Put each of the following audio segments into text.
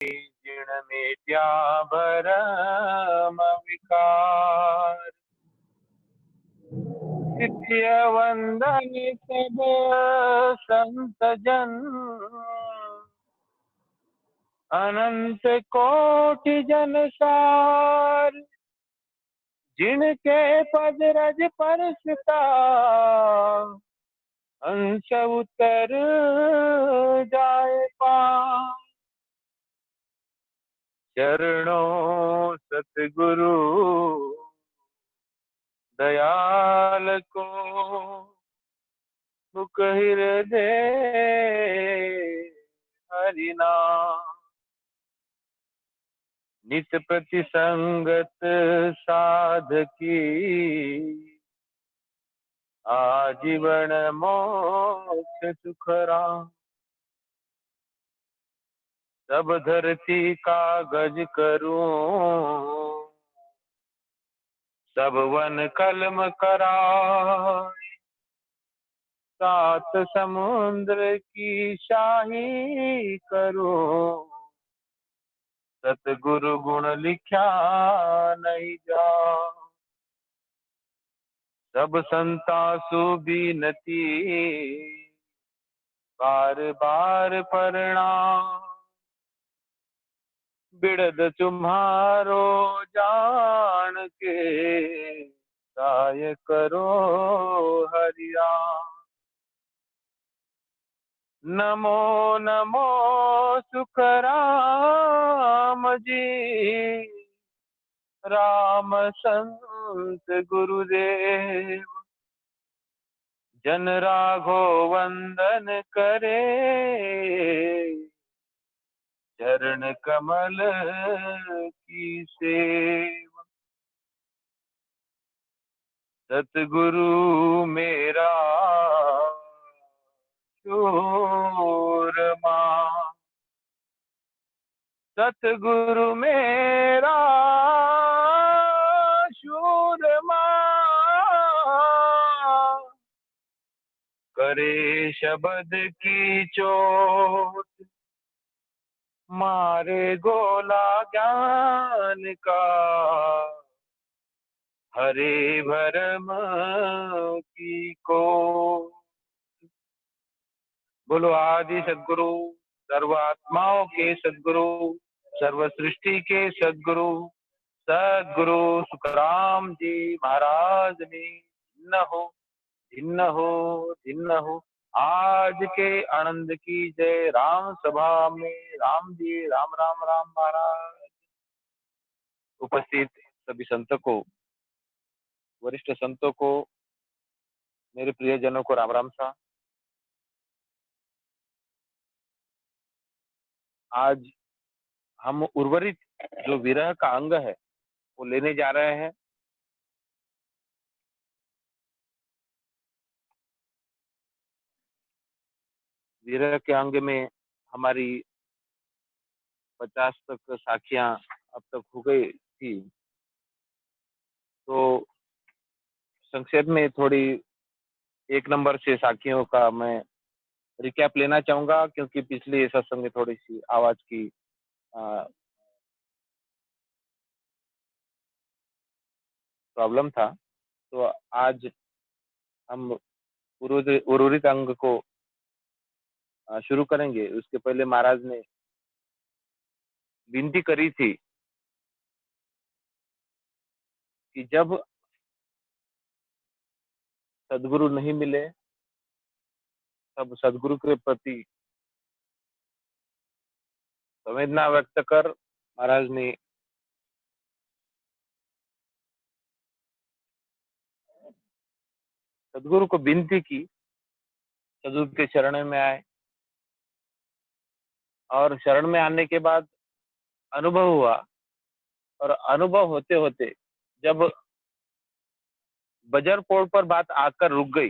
जिण मेट्या भरम विकार। नित्य वंदन सब संत जन, अनंत कोटि जन सार। जिनके पद रज परसता, हंस उतर जाए पार। चरणों सतगुरु दयाल को, मुख हृदय हरि नाम। नित प्रति संगत साधकी, आजीवन मोक्ष सुख राम। सब धरती कागज करूं, सब वन कलम कराए। सात समुद्र की शाही करूं, सतगुरु गुण लिखा नहीं जा। सब संता सुबीनती, बार बार प्रणाम। बिरद तुम्हारो जान के, काय करो हरिया। नमो नमो सुख राम जी, राम संत गुरुदेव। जन राघो वंदन करे, चरण कमल की सेवा। सतगुरु मेरा शूरमा, सतगुरु मेरा शूरमा। करे शब्द की चोट, मारे गोला ज्ञान का। हरे भरम की को, बोलो आदि सद्गुरु, सर्व आत्माओं के सद्गुरु, सर्व सृष्टि के सद्गुरु, सद्गुरु सुखराम जी महाराज ने न हो, भिन्न हो, भिन्न हो। आज के आनंद की जय। राम सभा में राम जी, राम राम राम महाराज। उपस्थित सभी संतों को, वरिष्ठ संतों को, मेरे प्रियजनों को राम राम सा। आज हम उर्वरित जो विरह का अंग है वो लेने जा रहे हैं। विरह के अंग में हमारी 50 तक साखियां अब तक हो गई थी, तो संक्षेप में थोड़ी 1 नंबर से साखियों का मैं रिकैप लेना चाहूंगा, क्योंकि पिछले सत्संग में थोड़ी सी आवाज की प्रॉब्लम था। तो आज हम उर्वरित अंग को शुरू करेंगे। उसके पहले महाराज ने विनती करी थी कि जब सदगुरु नहीं मिले तब सदगुरु के प्रति संवेदना व्यक्त कर महाराज ने सदगुरु को विनती की, सदगुरु के शरण में आए। और शरण में आने के बाद अनुभव हुआ, और अनुभव होते होते जब बजर पोड़ पर बात आकर रुक गई,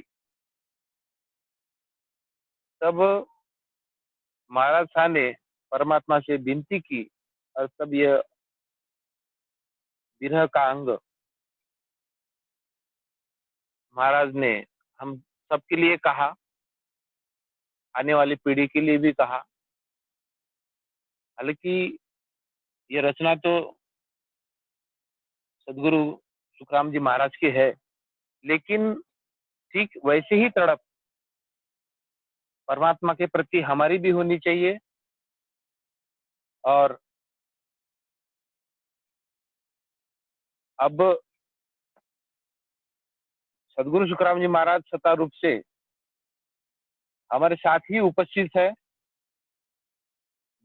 तब महाराज शाह ने परमात्मा से विनती की, और तब यह विरह का अंग महाराज ने हम सबके लिए कहा, आने वाली पीढ़ी के लिए भी कहा, हालांकि ये रचना तो सदगुरु सुखराम जी महाराज की है, लेकिन ठीक वैसे ही तड़प परमात्मा के प्रति हमारी भी होनी चाहिए। और अब सदगुरु सुखराम जी महाराज सत्ता रूप से हमारे साथ ही उपस्थित है,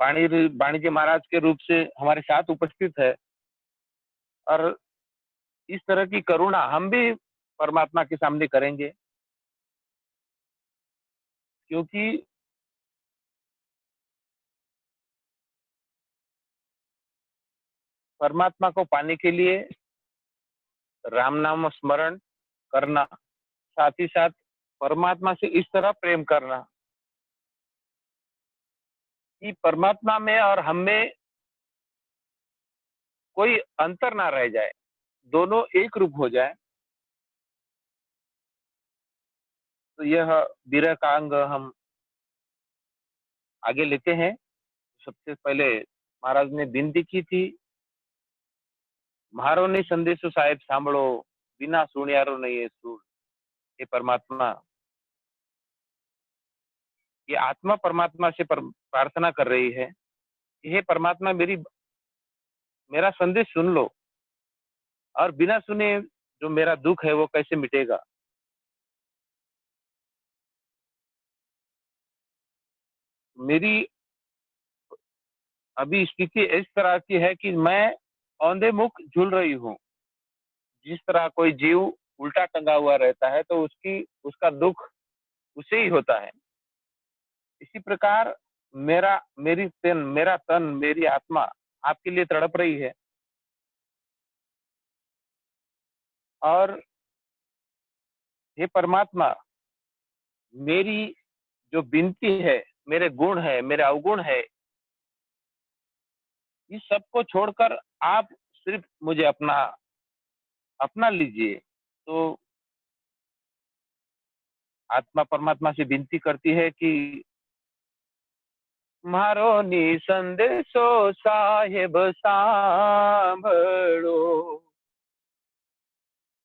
वाणी जी महाराज के रूप से हमारे साथ उपस्थित है। और इस तरह की करुणा हम भी परमात्मा के सामने करेंगे, क्योंकि परमात्मा को पाने के लिए राम नाम स्मरण करना, साथ ही साथ परमात्मा से इस तरह प्रेम करना कि परमात्मा में और हम में कोई अंतर ना रह जाए, दोनों एक रूप हो जाए। तो यह विरह का अंग हम आगे लेते हैं। सबसे पहले महाराज ने विनती की थी, मारो ने संदेशो साहेब सांभळो, बिना सुनियारो नहीं है सूर। ये परमात्मा, ये आत्मा परमात्मा से प्रार्थना कर रही है, हे परमात्मा मेरा संदेश सुन लो, और बिना सुने जो मेरा दुख है वो कैसे मिटेगा। मेरी अभी स्थिति इस तरह की है कि मैं औंधे मुख झूल रही हूँ। जिस तरह कोई जीव उल्टा टंगा हुआ रहता है तो उसका दुख उसे ही होता है। इसी प्रकार मेरा तन, मेरी आत्मा आपके लिए तड़प रही है। और हे परमात्मा, मेरी जो विनती है, मेरे गुण है, मेरे अवगुण है, इस सबको छोड़कर आप सिर्फ मुझे अपना अपना लीजिए। तो आत्मा परमात्मा से विनती करती है कि मारो नी संदेशो साहेब सांभळो,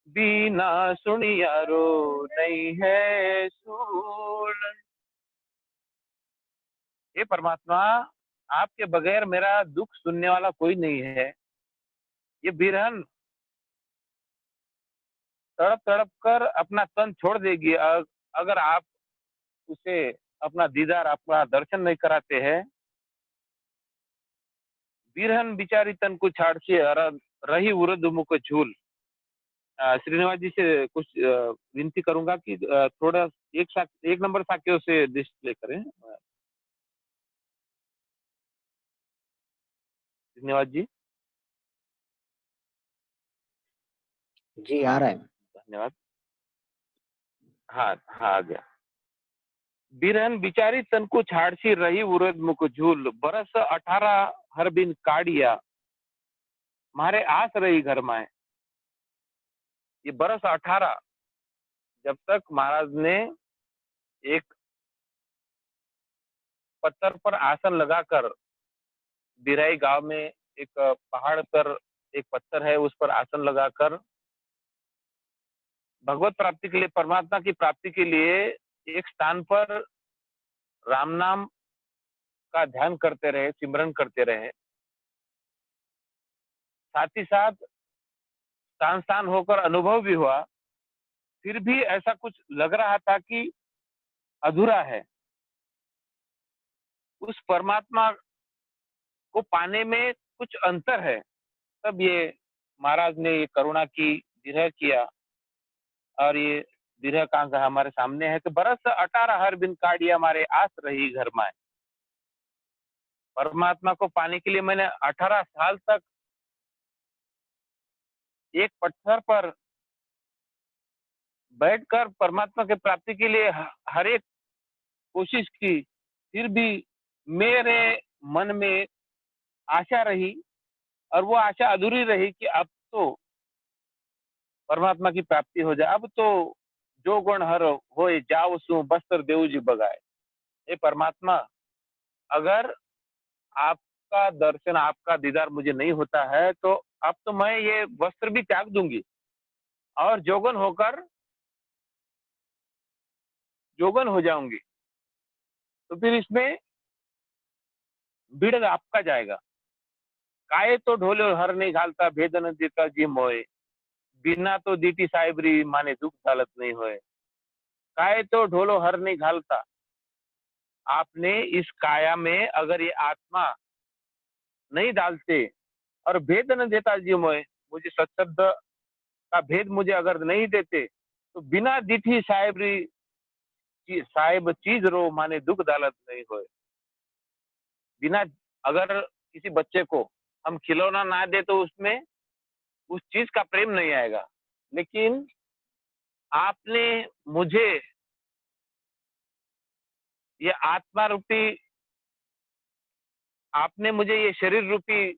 बिना सुनियारो नहीं है सूर। हे परमात्मा, आपके बगैर मेरा दुख सुनने वाला कोई नहीं है। ये बिरहन तड़प तड़प कर अपना तन छोड़ देगी, अगर आप उसे अपना दीदार, अपना दर्शन नहीं कराते हैं। बिरहन बिचारी तन को छाड़ से रही उरद मुख झूल। श्रीनिवास जी से कुछ विनती करूंगा कि थोड़ा एक नंबर साक्यों से डिस्प्ले करें। श्रीनिवास जी। जी आ हाँ, रहा है। धन्यवाद। हाँ हाँ, आ गया। बिरहन बिचारी तन को छाड़सी रही उरद मुख झूल, बरस 18 हर बिन काढ़िया, मारे आस रही घर में। ये बरस 18, जब तक महाराज ने एक पत्थर पर आसन लगाकर, बिराई गांव में एक पहाड़ पर एक पत्थर है, उस पर आसन लगाकर भगवत प्राप्ति के लिए, परमात्मा की प्राप्ति के लिए एक स्थान पर राम नाम का ध्यान करते रहे, सिमरन करते रहे। साथ ही साथ स्थान स्थान होकर अनुभव भी हुआ, फिर भी ऐसा कुछ लग रहा था कि अधूरा है। उस परमात्मा को पाने में कुछ अंतर है। तब ये महाराज ने ये करुणा की, विरह किया, और ये विरह का अंग हमारे सामने है कि बरस 18 हर बिन काढ़िया, हमारे आस रही घर में। परमात्मा को पाने के लिए मैंने 18 साल तक एक पत्थर पर बैठकर परमात्मा की प्राप्ति के लिए हर एक कोशिश की, फिर भी मेरे मन में आशा रही, और वो आशा अधूरी रही कि अब तो परमात्मा की प्राप्ति हो जाए। अब तो जो गुण हर होए जाओ सु बस्तर देव जी बगाए। हे परमात्मा, अगर आप आपका दर्शन, आपका दीदार मुझे नहीं होता है, तो अब तो मैं ये वस्त्र भी त्याग दूंगी और जोगन हो जाऊंगी। तो फिर इसमें बीड़ आपका जाएगा। काये तो ढोले हर नहीं घालता, भेद न देता जी मोए, बिना तो दीटी साहेबरी माने दुख दालत नहीं होए। काये तो ढोलो हर नहीं घालता, आपने इस काया में अगर ये आत्मा नहीं डालते और भेद न देता जी मोए, मुझे सत्शब्द का भेद मुझे अगर नहीं देते, तो बिना दिठी साहेब चीज रो माने दुख दालत नहीं होए। बिना, अगर किसी बच्चे को हम खिलौना ना दे तो उसमें उस चीज का प्रेम नहीं आएगा। लेकिन आपने मुझे ये आत्मा रूपी, आपने मुझे ये शरीर रूपी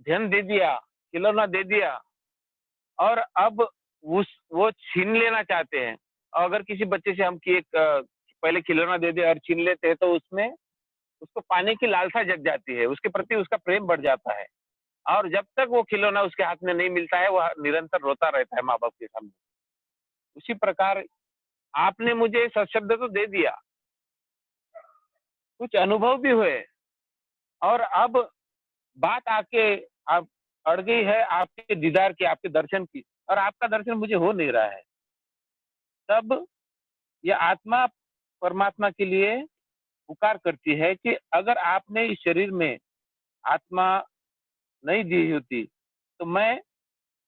धन दे दिया, खिलौना दे दिया, और अब उस वो छीन लेना चाहते हैं। और अगर किसी बच्चे से हम कि एक पहले खिलौना दे दे और छीन लेते हैं, तो उसमें उसको पाने की लालसा जग जाती है, उसके प्रति उसका प्रेम बढ़ जाता है। और जब तक वो खिलौना उसके हाथ में नहीं मिलता है, वह निरंतर रोता रहता है माँ बाप के सामने। उसी प्रकार आपने मुझे सशब्द तो दे दिया, कुछ अनुभव भी हुए, और अब बात आके आप अड़ गई है आपके दीदार की, आपके दर्शन की, और आपका दर्शन मुझे हो नहीं रहा है। तब यह आत्मा परमात्मा के लिए पुकार करती है कि अगर आपने इस शरीर में आत्मा नहीं दी होती, तो मैं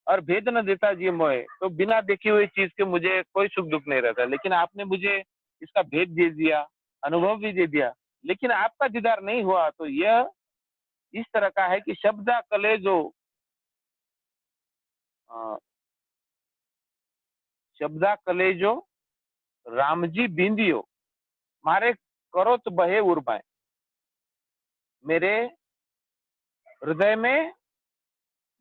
और भेद न देता जी मोए, तो बिना देखी हुई चीज के मुझे कोई सुख दुख नहीं रहता। लेकिन आपने मुझे इसका भेद दे दिया, अनुभव भी दे दिया, लेकिन आपका दीदार नहीं हुआ। तो यह इस तरह का है कि अ, शब्दा कलेजो रामजी बिंदियो, मारे करो तो बहे उर्माए। मेरे हृदय में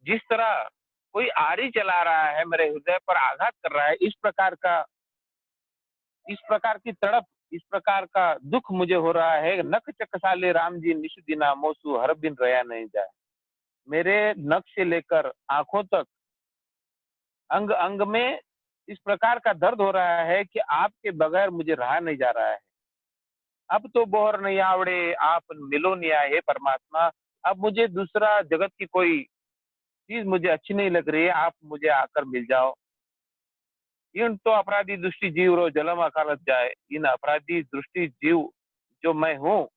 जिस तरह कोई आरी चला रहा है, मेरे हृदय पर आघात कर रहा है, इस प्रकार की तड़प, इस प्रकार का दुख मुझे हो रहा है। नख चकसाले राम जी निश दिना, मोसू हर बिन रया नहीं जाए। मेरे नख से लेकर आंखों तक, अंग अंग में इस प्रकार का दर्द हो रहा है कि आपके बगैर मुझे रहा नहीं जा रहा है। अब तो बोहर नहीं आवड़े, आप मिलो नहीं आए, हे परमात्मा। अब मुझे दूसरा जगत की कोई चीज मुझे अच्छी नहीं लग रही है, आप मुझे आकर मिल जाओ। इन तो अपराधी दृष्टि जीव रो जलम अकालत जाए। इन अपराधी दृष्टि जीव जो मैं हूँ,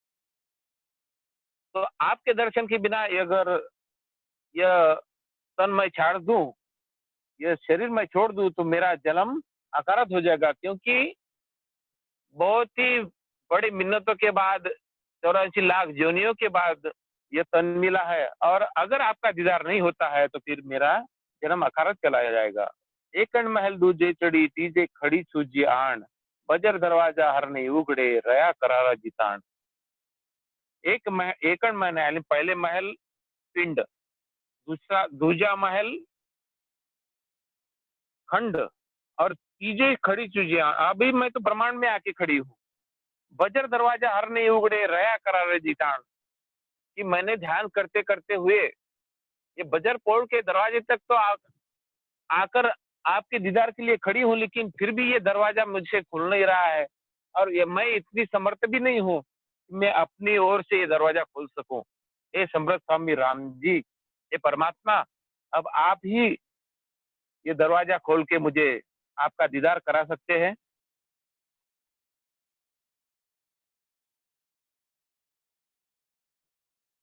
तो आपके दर्शन के बिना अगर यह तन मैं छाड़ दूं, यह शरीर मैं छोड़ दूं, तो मेरा जन्म अकारत हो जाएगा। क्योंकि बहुत ही बड़ी मिन्नतों के बाद, 84 लाख जोनियों के बाद यह तन मिला है, और अगर आपका दीदार नहीं होता है, तो फिर मेरा जन्म अकारत चला जाएगा। एकण महल दूजे चढ़ी, तीजे खड़ी सूजी आण, बजर दरवाजा हर नहीं उगड़े, रया करारा जितान। एकण महल यानी पहले महल पिंड, दूसरा दूजा महल खंड, और तीजे खड़ी चूजिया, अभी मैं तो ब्रह्मांड में आके खड़ी हूँ। बजर दरवाजा हर नहीं उगड़े, रया करारे जितान, कि मैंने ध्यान करते करते हुए ये बजर पोड़ के दरवाजे तक तो आकर आपके दीदार के लिए खड़ी हूँ, लेकिन फिर भी ये दरवाजा मुझसे खुल नहीं रहा है। और ये मैं इतनी समर्थ भी नहीं हूँ कि मैं अपनी ओर से ये दरवाजा खोल सकूं। हे समर्थ स्वामी राम जी, ये परमात्मा, अब आप ही ये दरवाजा खोल के मुझे आपका दीदार करा सकते हैं।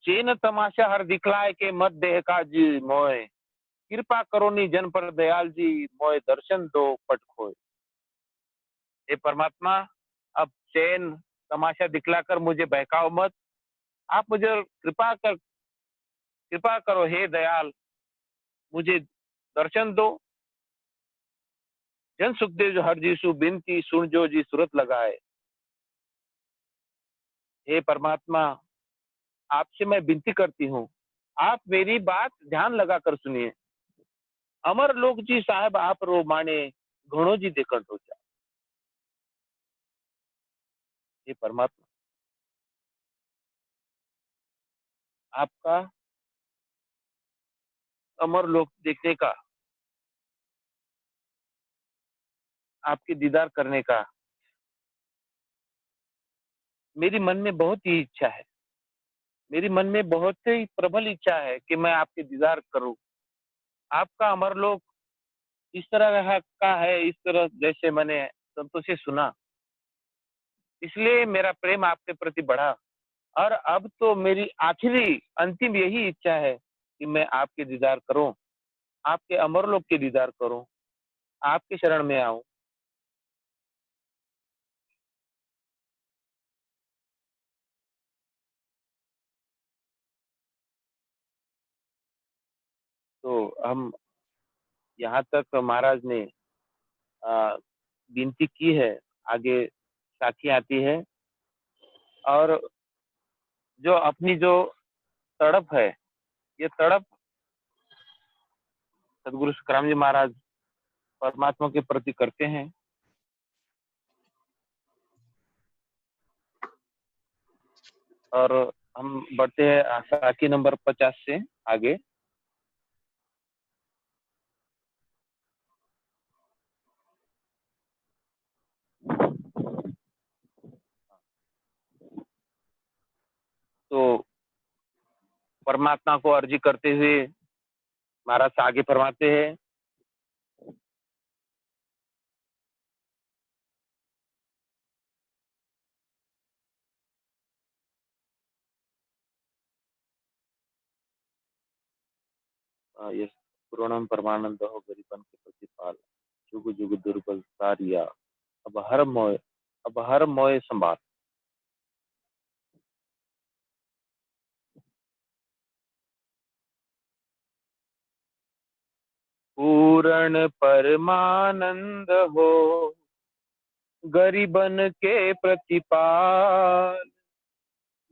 चेन तमाशा हर दिखलाए के मत देह का जी मोए, कृपा करो नी जन पर दयाल जी, मोए दर्शन दो पट खोए। हे परमात्मा, अब चैन तमाशा दिखलाकर मुझे बहकाओ मत। आप मुझे कृपा करो हे दयाल, मुझे दर्शन दो। जन सुखदेव जो हर जीसु बिनती सुन जो जी सूरत लगाए। हे परमात्मा, आपसे मैं विनती करती हूँ, आप मेरी बात ध्यान लगाकर सुनिए। अमर लोक जी साहब आप रो माने, घणो जी देखण तो जा। हे परमात्मा, आपका अमर लोक देखने का, आपके दीदार करने का मेरी मन में बहुत ही इच्छा है। मेरी मन में बहुत ही प्रबल इच्छा है कि मैं आपके दीदार करूं। आपका अमर लोक इस तरह का है, इस तरह जैसे मैंने संतों से सुना, इसलिए मेरा प्रेम आपके प्रति बढ़ा। और अब तो मेरी आखिरी अंतिम यही इच्छा है कि मैं आपके दीदार करूं, आपके अमर लोक के दीदार करूं, आपके शरण में आऊं। तो हम यहाँ तक महाराज ने आ, विनती की है। आगे साखी आती है, और जो अपनी जो तड़प है, ये तड़प सदगुरु सुखराम जी महाराज परमात्मा के प्रति करते हैं। और हम बढ़ते हैं साखी नंबर 50 से आगे। तो परमात्मा को अर्जी करते हुए महाराज आगे फरमाते हैं, ये पूर्णम परमानंद हो गरीबन के प्रतिपाल, जुग जुग दुर्बल सारिया, अब हर मोय संभाल। पूर्ण परमानंद हो गरीबन के प्रतिपाल,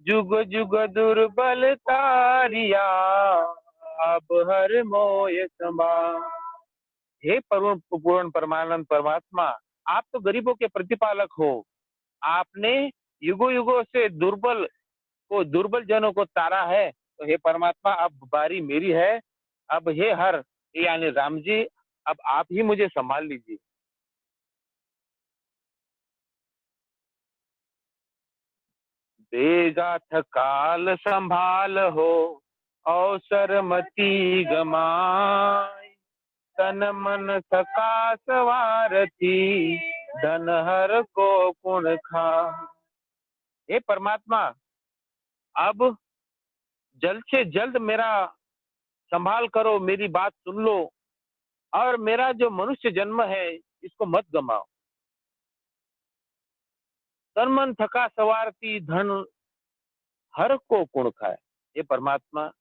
जुग जुग दुर्बल तारिया, अब हर मोय संभाल। हे पूर्ण परमानंद परमात्मा, आप तो गरीबों के प्रतिपालक हो। आपने युगों युगों से दुर्बल जनों को तारा है। तो हे परमात्मा, अब बारी मेरी है। अब हे हर यानी राम जी, अब आप ही मुझे संभाल लीजिए। बेगा थकाल संभाल हो, अवसर मती गमाय, तन मन थका सवारती, धन हर को पुन खा। हे परमात्मा, अब जल्द से जल्द मेरा संभाल करो, मेरी बात सुन लो, और मेरा जो मनुष्य जन्म है इसको मत गमाओ। तन मन थका सवारती, धन हर को कुण खाए। ये परमात्मा,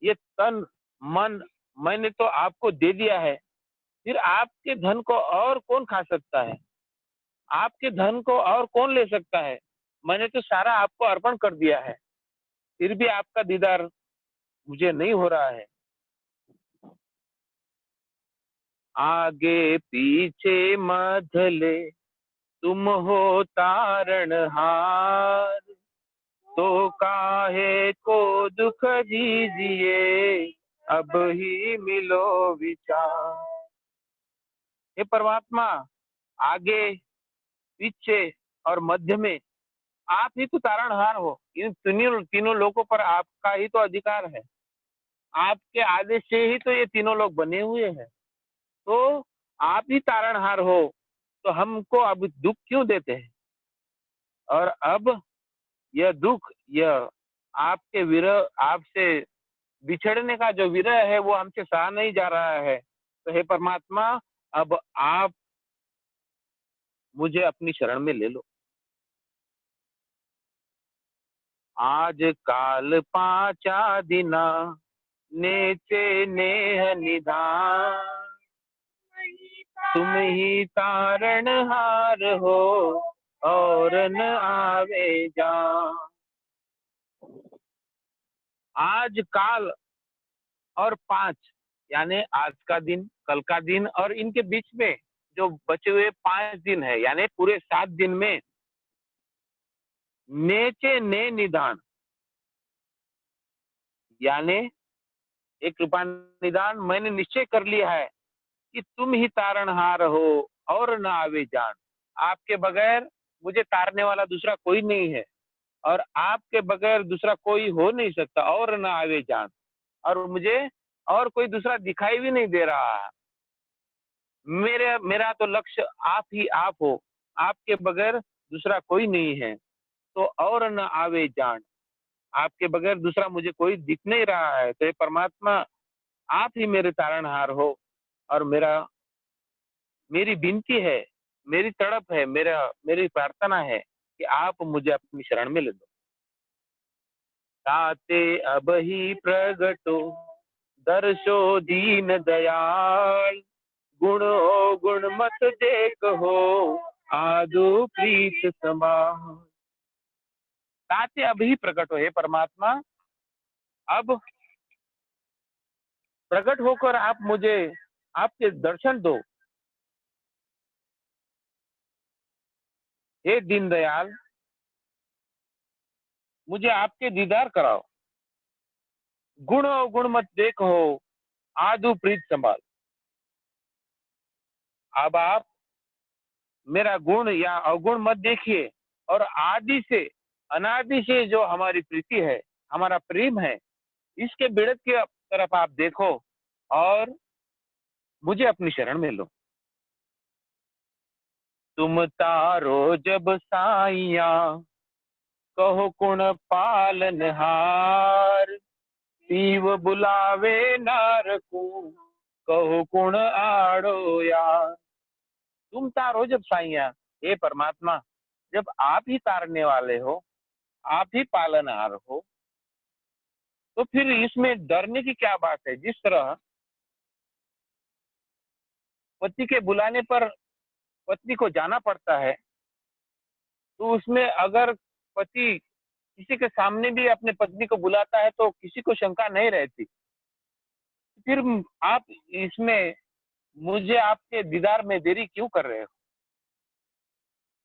ये तन मन मैंने तो आपको दे दिया है, फिर आपके धन को और कौन खा सकता है? आपके धन को और कौन ले सकता है? मैंने तो सारा आपको अर्पण कर दिया है, फिर भी आपका दीदार मुझे नहीं हो रहा है। आगे पीछे मधले तुम हो तारणहार, तो काहे को दुख दीजिए, अब ही मिलो विचार। हे परमात्मा, आगे पीछे और मध्य में आप ही तो तारणहार हो। इन तीनों लोगों पर आपका ही तो अधिकार है। आपके आदेश से ही तो ये तीनों लोग बने हुए हैं। तो आप ही तारणहार हो, तो हमको अब दुख क्यों देते हैं? और अब यह दुख, यह आपके विरह, आपसे बिछड़ने का जो विरह है वो हमसे सहा नहीं जा रहा है। तो हे परमात्मा, अब आप मुझे अपनी शरण में ले लो। आज काल पांचा दिना, नेचे नेह निधान, तुम ही तारणहार हो, और न आवे जान। आज काल और 5 यानी आज का दिन, कल का दिन और इनके बीच में जो बचे हुए 5 दिन है, यानी पूरे 7 दिन में नेचे ने निदान, यानी एक कृपा निदान मैंने निश्चय कर लिया है कि तुम ही तारणहार हो और न आवे जान। आपके बगैर मुझे तारने वाला दूसरा कोई नहीं है, और आपके बगैर दूसरा कोई हो नहीं सकता, और न आवे जान। और मुझे और कोई दूसरा दिखाई भी नहीं दे रहा है। मेरा तो लक्ष्य आप ही आप हो, आपके बगैर दूसरा कोई नहीं है। तो और न आवे जान, आपके बगैर दूसरा मुझे कोई दिख नहीं रहा है। तो हे परमात्मा, आप ही मेरे तारणहार हो। और मेरी विनती है, मेरी तड़प है, मेरी प्रार्थना है कि आप मुझे अपनी शरण में ले लो। ताते अब ही प्रगटो दर्शो दीन दयाल, गुणो गुण मत देख हो आदु प्रीत समान। ताते अब ही प्रकट हो, हे परमात्मा, अब प्रकट होकर आप मुझे आपके दर्शन दो। हे दीनदयाल, मुझे आपके दीदार कराओ। गुण गुण मत देखो आदु प्रीत संभाल। अब आप मेरा गुण या अवगुण मत देखिए, और आदि से अनादि से जो हमारी प्रीति है, हमारा प्रेम है, इसके बिड़क की तरफ आप देखो और मुझे अपनी शरण में लो। तुम तारो जब साइया, कहो कुण पालनहार, पीव बुलावे नारकू, कहो कुण आड़ो यार। तुम तारो जब साइया, हे परमात्मा, जब आप ही तारने वाले हो, आप ही पालनहार हो, तो फिर इसमें डरने की क्या बात है। जिस तरह पति के बुलाने पर पत्नी को जाना पड़ता है, तो उसमें अगर पति किसी के सामने भी अपने पत्नी को बुलाता है तो किसी को शंका नहीं रहती। फिर आप इसमें मुझे आपके दीदार में देरी क्यों कर रहे हो।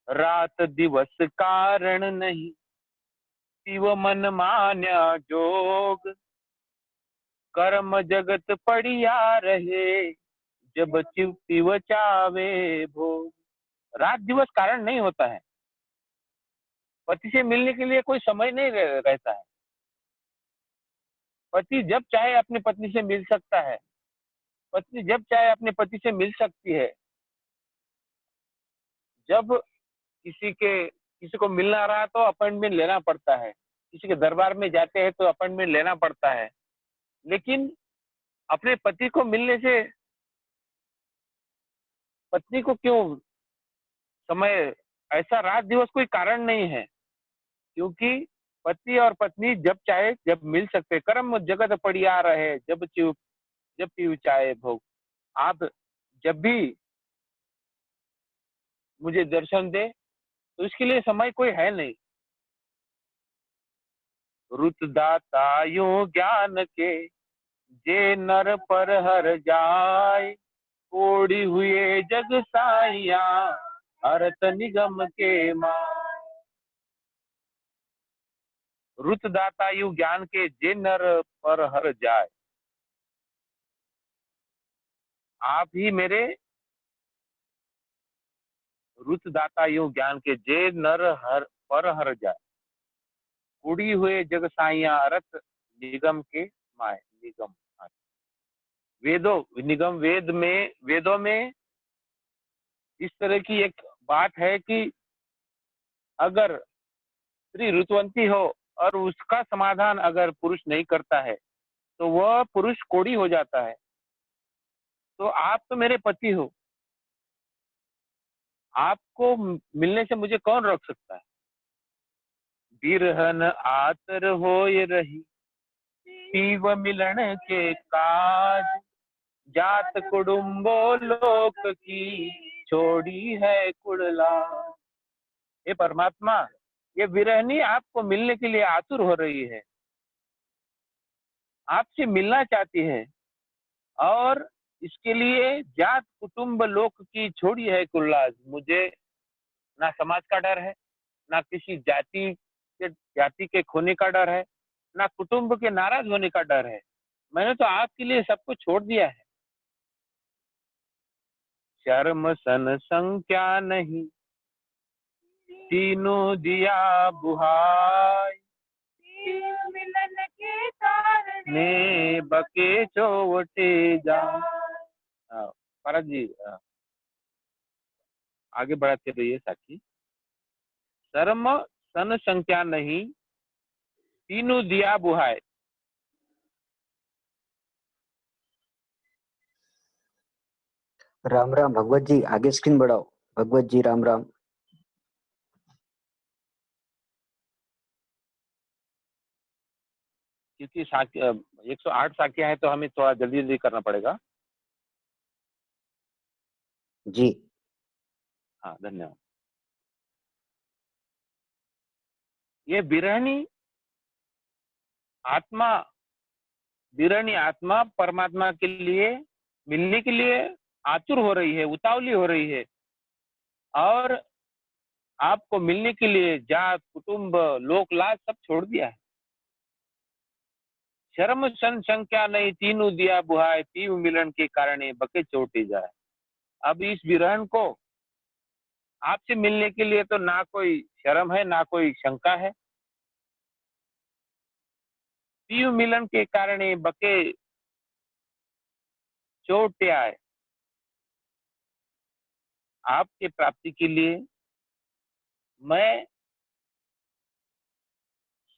रात दिवस कारण नहीं, शिव मन मान्या जोग, कर्म जगत पड़िया रहे, जब शिव चावे भोग। रात दिवस कारण नहीं होता है, पति से मिलने के लिए कोई समय नहीं रहता है। पति जब चाहे अपनी पत्नी से मिल सकता है, पत्नी जब चाहे अपने पति से मिल सकती है। जब किसी को मिलना रहा तो अपॉइंटमेंट लेना पड़ता है, किसी के दरबार में जाते हैं तो अपॉइंटमेंट लेना पड़ता है। लेकिन अपने पति को मिलने से पत्नी को क्यों समय, ऐसा रात दिवस कोई कारण नहीं है, क्योंकि पति और पत्नी जब चाहे जब मिल सकते। कर्म जगत पड़िया रहे, जब पीऊ चाहे भोग। आप जब भी मुझे दर्शन दे तो इसके लिए समय कोई है नहीं। रुत दाता यूं ज्ञान के, जे नर पर हर जाय, कोड़ी हुए जग साइया, अरत निगम के माय। रुत दाता यूं ज्ञान के, जे नर पर हर जाय। आप ही मेरे रुत दाता यूं ज्ञान के, जे नर हर पर हर जाय, कुड़ी हुए जग साइया, अरत निगम के माय। निगम, वेदों में इस तरह की एक बात है कि अगर स्त्री ऋतुवंती हो और उसका समाधान अगर पुरुष नहीं करता है तो वह पुरुष कोढ़ी हो जाता है। तो आप तो मेरे पति हो, आपको मिलने से मुझे कौन रोक सकता है। बिरहन आतर होय रही, पीव मिलन के काज, जात कुडुम्बो लोक की, छोड़ी है कुड़ला। हे परमात्मा, ये विरहनी आपको मिलने के लिए आतुर हो रही है, आपसे मिलना चाहती है, और इसके लिए जात कुटुंब लोक की छोड़ी है कुल्लाज। मुझे ना समाज का डर है, ना किसी जाति के खोने का डर है, ना कुटुंब के नाराज होने का डर है। मैंने तो आपके लिए सब कुछ छोड़ दिया है। शर्म सन संख्या नहीं, तीनों दिया बुहाई, मिलन के कारण ने बके चोटे जा। हाँ, भरत जी आगे बढ़ाते रहिए साथी। शर्म सन संख्या नहीं, तीनों दिया बुहाई। राम राम भगवत जी, आगे स्क्रीन बढ़ाओ। भगवत जी राम राम। क्योंकि 108 साखियां हैं तो हमें थोड़ा जल्दी जल्दी करना पड़ेगा। जी। हाँ, धन्यवाद। ये आत्मा बिरहनी आत्मा परमात्मा के लिए मिलने के लिए आतुर हो रही है, उतावली हो रही है, और आपको मिलने के लिए जात कुटुंब लोक लाज सब छोड़ दिया है। शर्म सन संख्या नहीं, तीनों दिया बुहाय, पीव मिलन के कारण बके चोटी जाए। अब इस बिरहन को आपसे मिलने के लिए तो ना कोई शर्म है ना कोई शंका है। पीव मिलन के कारण बके चोटे आए। आपके प्राप्ति के लिए मैं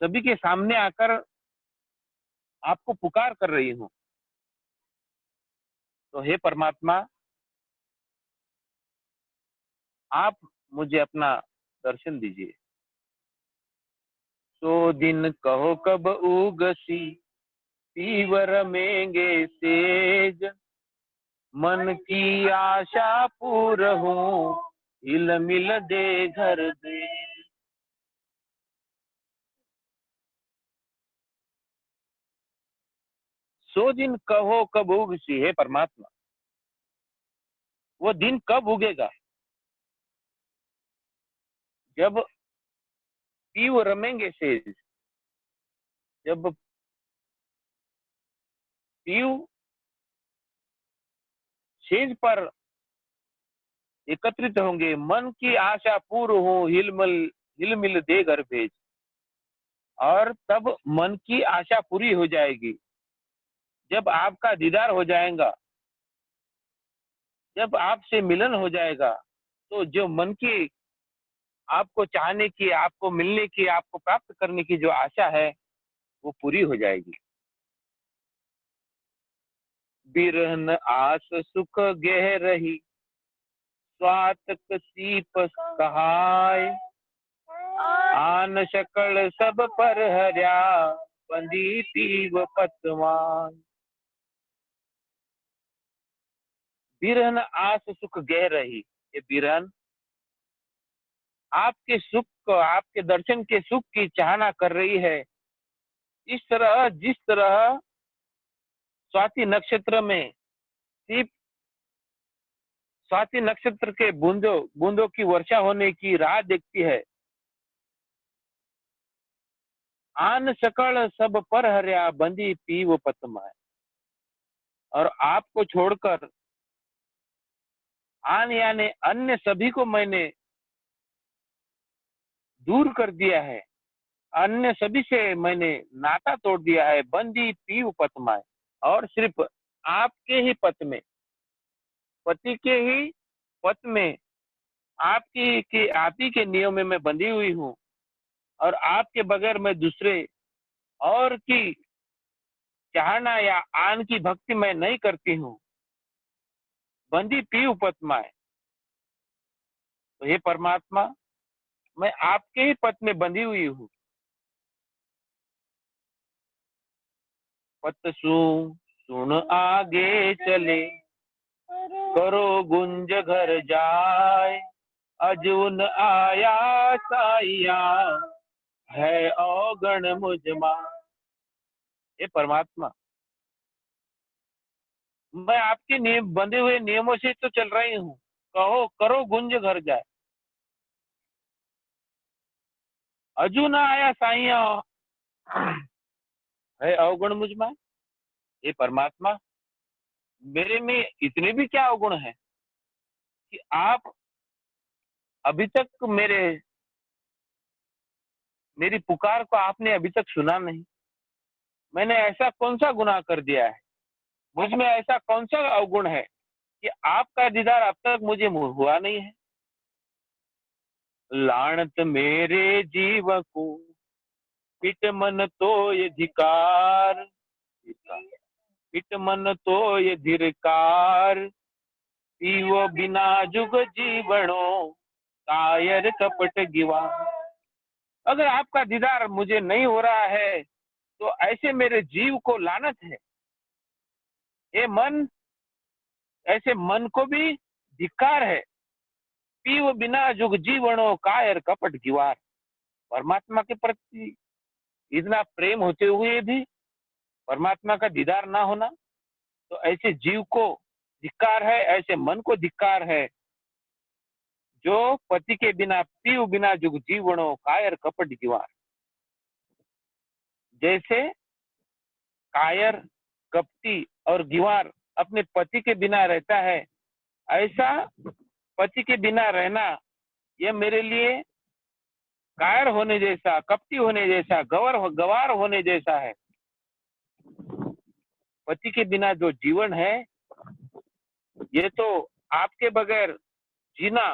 सभी के सामने आकर आपको पुकार कर रही हूँ। तो हे परमात्मा, आप मुझे अपना दर्शन दीजिए। सो दिन कहो कब उगसी, तीवर मेंगे सेज, मन की आशा पूर हूँ, हिल मिल दे घर दे। सो दिन कहो कब उगसी, हे परमात्मा, वो दिन कब उगेगा जब पीव रमेंगे सेज, जब पीव सेज पर एकत्रित होंगे। मन की आशा पूर्ण हो, हिल मिल दे घर भेज। और तब मन की आशा पूरी हो जाएगी जब आपका दीदार हो जाएगा, जब आपसे मिलन हो जाएगा। तो जो मन की आपको चाहने की, आपको मिलने की, आपको प्राप्त करने की जो आशा है वो पूरी हो जाएगी। बिरहन आस सुख गह रही, स्वातक सीप कहाय, आन शकल सब पर हर्या, बंदी पीव पतवान। बिरहन आस सुख गह रही, ये बिरहन आपके सुख को, आपके दर्शन के सुख की चाहना कर रही है। इस तरह जिस तरह स्वाति नक्षत्र में सिर्फ स्वाति नक्षत्र के बूंदों बूंदों की वर्षा होने की राह देखती है। आन सकल सब पर हर्या, बंदी पीव पतमाय। और आपको छोड़कर आन यानी अन्य सभी को मैंने दूर कर दिया है, अन्य सभी से मैंने नाता तोड़ दिया है। बंदी पीव पतमाय, और सिर्फ आपके ही पथ में, पति के ही पथ में, आपकी के आप ही के नियम में मैं बंधी हुई हूँ। और आपके बगैर मैं दूसरे और की चाहना या आन की भक्ति मैं नहीं करती हूँ। बंदी पीव पतमाय। तो हे परमात्मा, मैं आपके ही पथ में बंधी हुई हूँ। पत सुन आगे चले, करो गुंज घर जाए, अजून आया साइया, है औगण मुझमा। हे परमात्मा, मैं आपके नियम बंधे हुए नियमों से तो चल रही हूँ। कहो करो गुंज घर जाए, अजून आया साइया, है अवगुण मुझ में? हे परमात्मा, मेरे में इतने भी क्या अवगुण है कि आप अभी तक मेरी पुकार को आपने अभी तक सुना नहीं? मैंने ऐसा कौन सा गुनाह कर दिया है? मुझ में ऐसा कौन सा अवगुण है कि आपका दीदार अब तक मुझे हुआ नहीं है? लानत मेरे जीव को, पिट मन तो ये धिकार, पिट मन तो ये धिरकार, पीवो बिना जुग जीवणो, कायर कपट गिवा। अगर आपका दीदार मुझे नहीं हो रहा है तो ऐसे मेरे जीव को लानत है। ये मन, ऐसे मन को भी धिक्कार है। पीव बिना जुग जीवणो, कायर कपट गिवार। परमात्मा के प्रति इतना प्रेम होते हुए भी परमात्मा का दीदार ना होना, तो ऐसे जीव को धिक्कार है, ऐसे मन को धिक्कार है जो पति के बिना, पीव बिना जुग जीवणो, कायर कपट गिवार। जैसे कायर, कपटी और गिवार अपने पति के बिना रहता है, ऐसा पति के बिना रहना यह मेरे लिए कायर होने जैसा, कपटी होने जैसा, गवार होने जैसा है। पति के बिना जो जीवन है, ये तो आपके बगैर जीना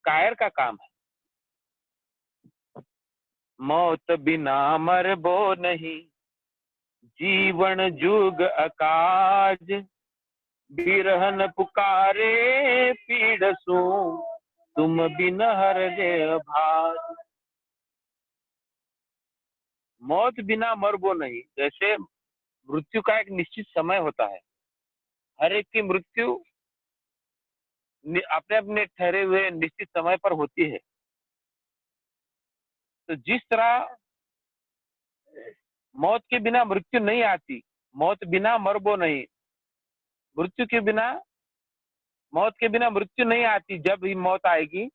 कायर का काम है। मौत बिना मरबो नहीं, जीवन जुग अकाज, बिरहन पुकारे पीड़सू, तुम बिन हर दे भाज। मौत बिना मरबो नहीं, जैसे मृत्यु का एक निश्चित समय होता है। हर एक की मृत्यु अपने अपने ठहरे हुए निश्चित समय पर होती है। तो जिस तरह मौत के बिना मृत्यु नहीं आती, मौत बिना मरबो नहीं, मृत्यु के बिना, मौत के बिना मृत्यु नहीं आती। जब ही मौत आएगी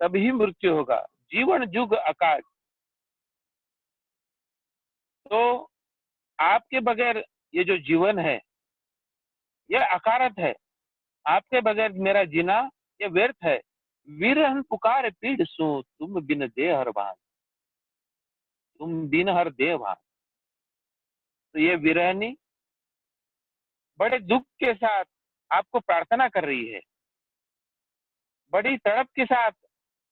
तभी मृत्यु होगा। जीवन जुग आकाश, तो आपके बगैर ये जो जीवन है यह अकारत है। आपके बगैर मेरा जीना ये व्यर्थ है। विरहन पुकार पीड़ सो, तुम बिन दे हर भान, तुम बिन हर दे भान। तो ये विरहनी बड़े दुख के साथ आपको प्रार्थना कर रही है, बड़ी तड़प के साथ,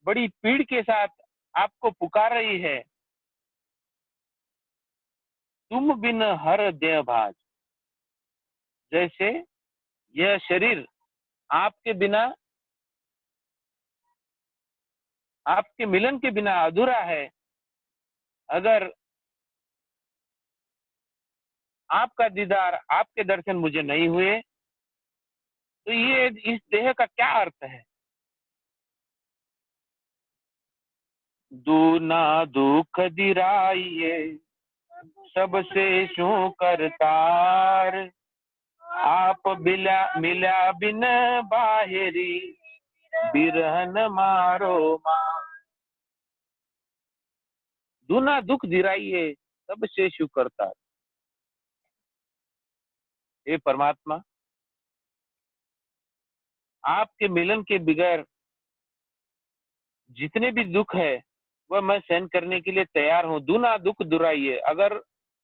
बड़ी पीड़ के साथ आपको पुकार रही है। तुम बिन हर देह भाज। जैसे यह शरीर आपके बिना, आपके मिलन के बिना अधूरा है। अगर आपका दीदार, आपके दर्शन मुझे नहीं हुए तो ये इस देह का क्या अर्थ है? दूना दुख दिराइए, सबसे शू करतार, आप मिला बिन बाहेरी, बिरहन मारो मार। दूना दुख दिराइए, सबसे शू करतार। हे परमात्मा, आपके मिलन के बगैर जितने भी दुख है वह मैं सहन करने के लिए तैयार हूँ। दूना दुख दुराइए, अगर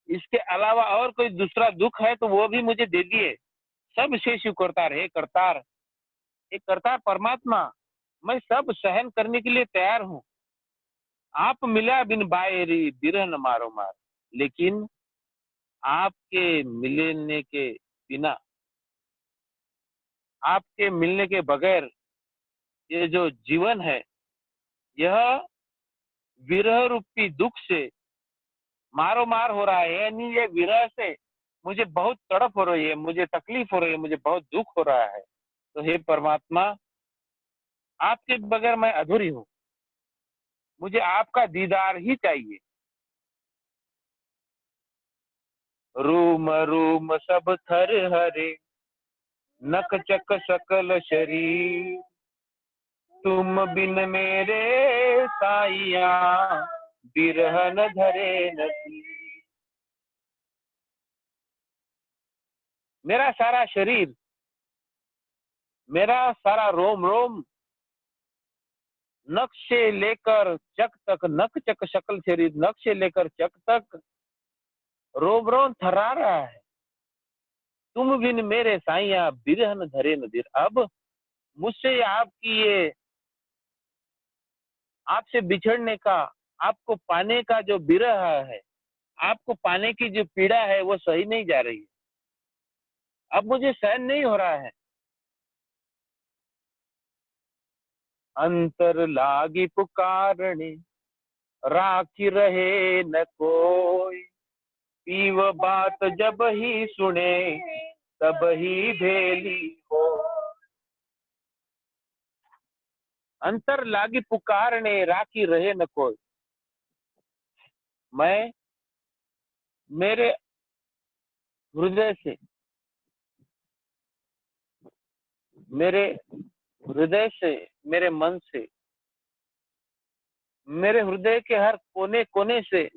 इसके अलावा और कोई दूसरा दुख है तो वो भी मुझे दे दिए। सब शेष करतार, हे करतार, हे करतार परमात्मा, मैं सब सहन करने के लिए तैयार हूँ। आप मिला बिन बायरी, बिरह न मारो मार। लेकिन आपके मिलने के बिना, आपके मिलने के बगैर ये जो जीवन है यह विरह रूपी दुख से मारो मार हो रहा है। यानी ये विरह से मुझे बहुत तड़प हो रही है, मुझे तकलीफ हो रही है, मुझे बहुत दुख हो रहा है। तो हे परमात्मा, आपके बगैर मैं अधूरी हूँ, मुझे आपका दीदार ही चाहिए। रूम रूम सब थर हरे, नक चक सकल शरीर, तुम बिन मेरे साइया, बिरहन धरे नदी। मेरा सारा शरीर, मेरा सारा रोम रोम, नख से लेकर चक तक, नख चक शकल शरीर, नख से लेकर चक तक रोम रोम थर्रा रहा है। तुम बिन मेरे साइया बिरहन धरे नदीर। अब मुझसे आपकी ये, आपसे बिछड़ने का, आपको पाने का जो बिरह है, आपको पाने की जो पीड़ा है, वो सही नहीं जा रही है। अब मुझे सहन नहीं हो रहा है। अंतर लागी पुकारने, राखी रहे न कोई, पीव बात जब ही सुने, तब ही भेली हो। अंतर लागी पुकारने, राखी रहे न कोई। मैं मेरे हृदय से, मेरे हृदय से, मेरे मन से, मेरे हृदय के हर कोने कोने से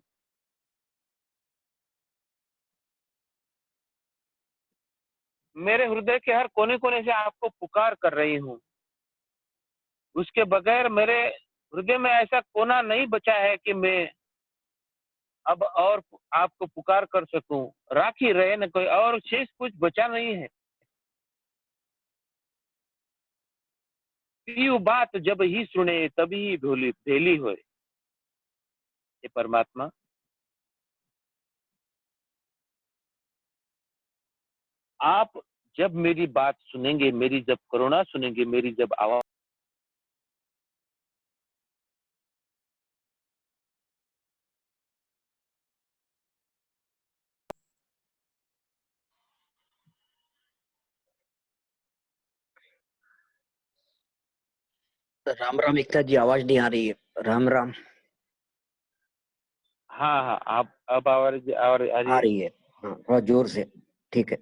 मेरे हृदय के हर कोने कोने से आपको पुकार कर रही हूँ। उसके बगैर मेरे हृदय में ऐसा कोना नहीं बचा है कि मैं अब और आपको पुकार कर सकूं। राखी रहे न कोई, और शेष कुछ बचा नहीं है। पीयू बात जब ही सुने, तभी भोली भेली होए। ये परमात्मा, आप जब मेरी बात सुनेंगे, मेरी जब करुणा सुनेंगे, मेरी जब आवाज, राम राम एकता जी, आवाज नहीं आ रही है। राम राम। हाँ हाँ, आप अब आवाज और आ रही आ है। रही है, हाँ थोड़ा जोर से। ठीक है।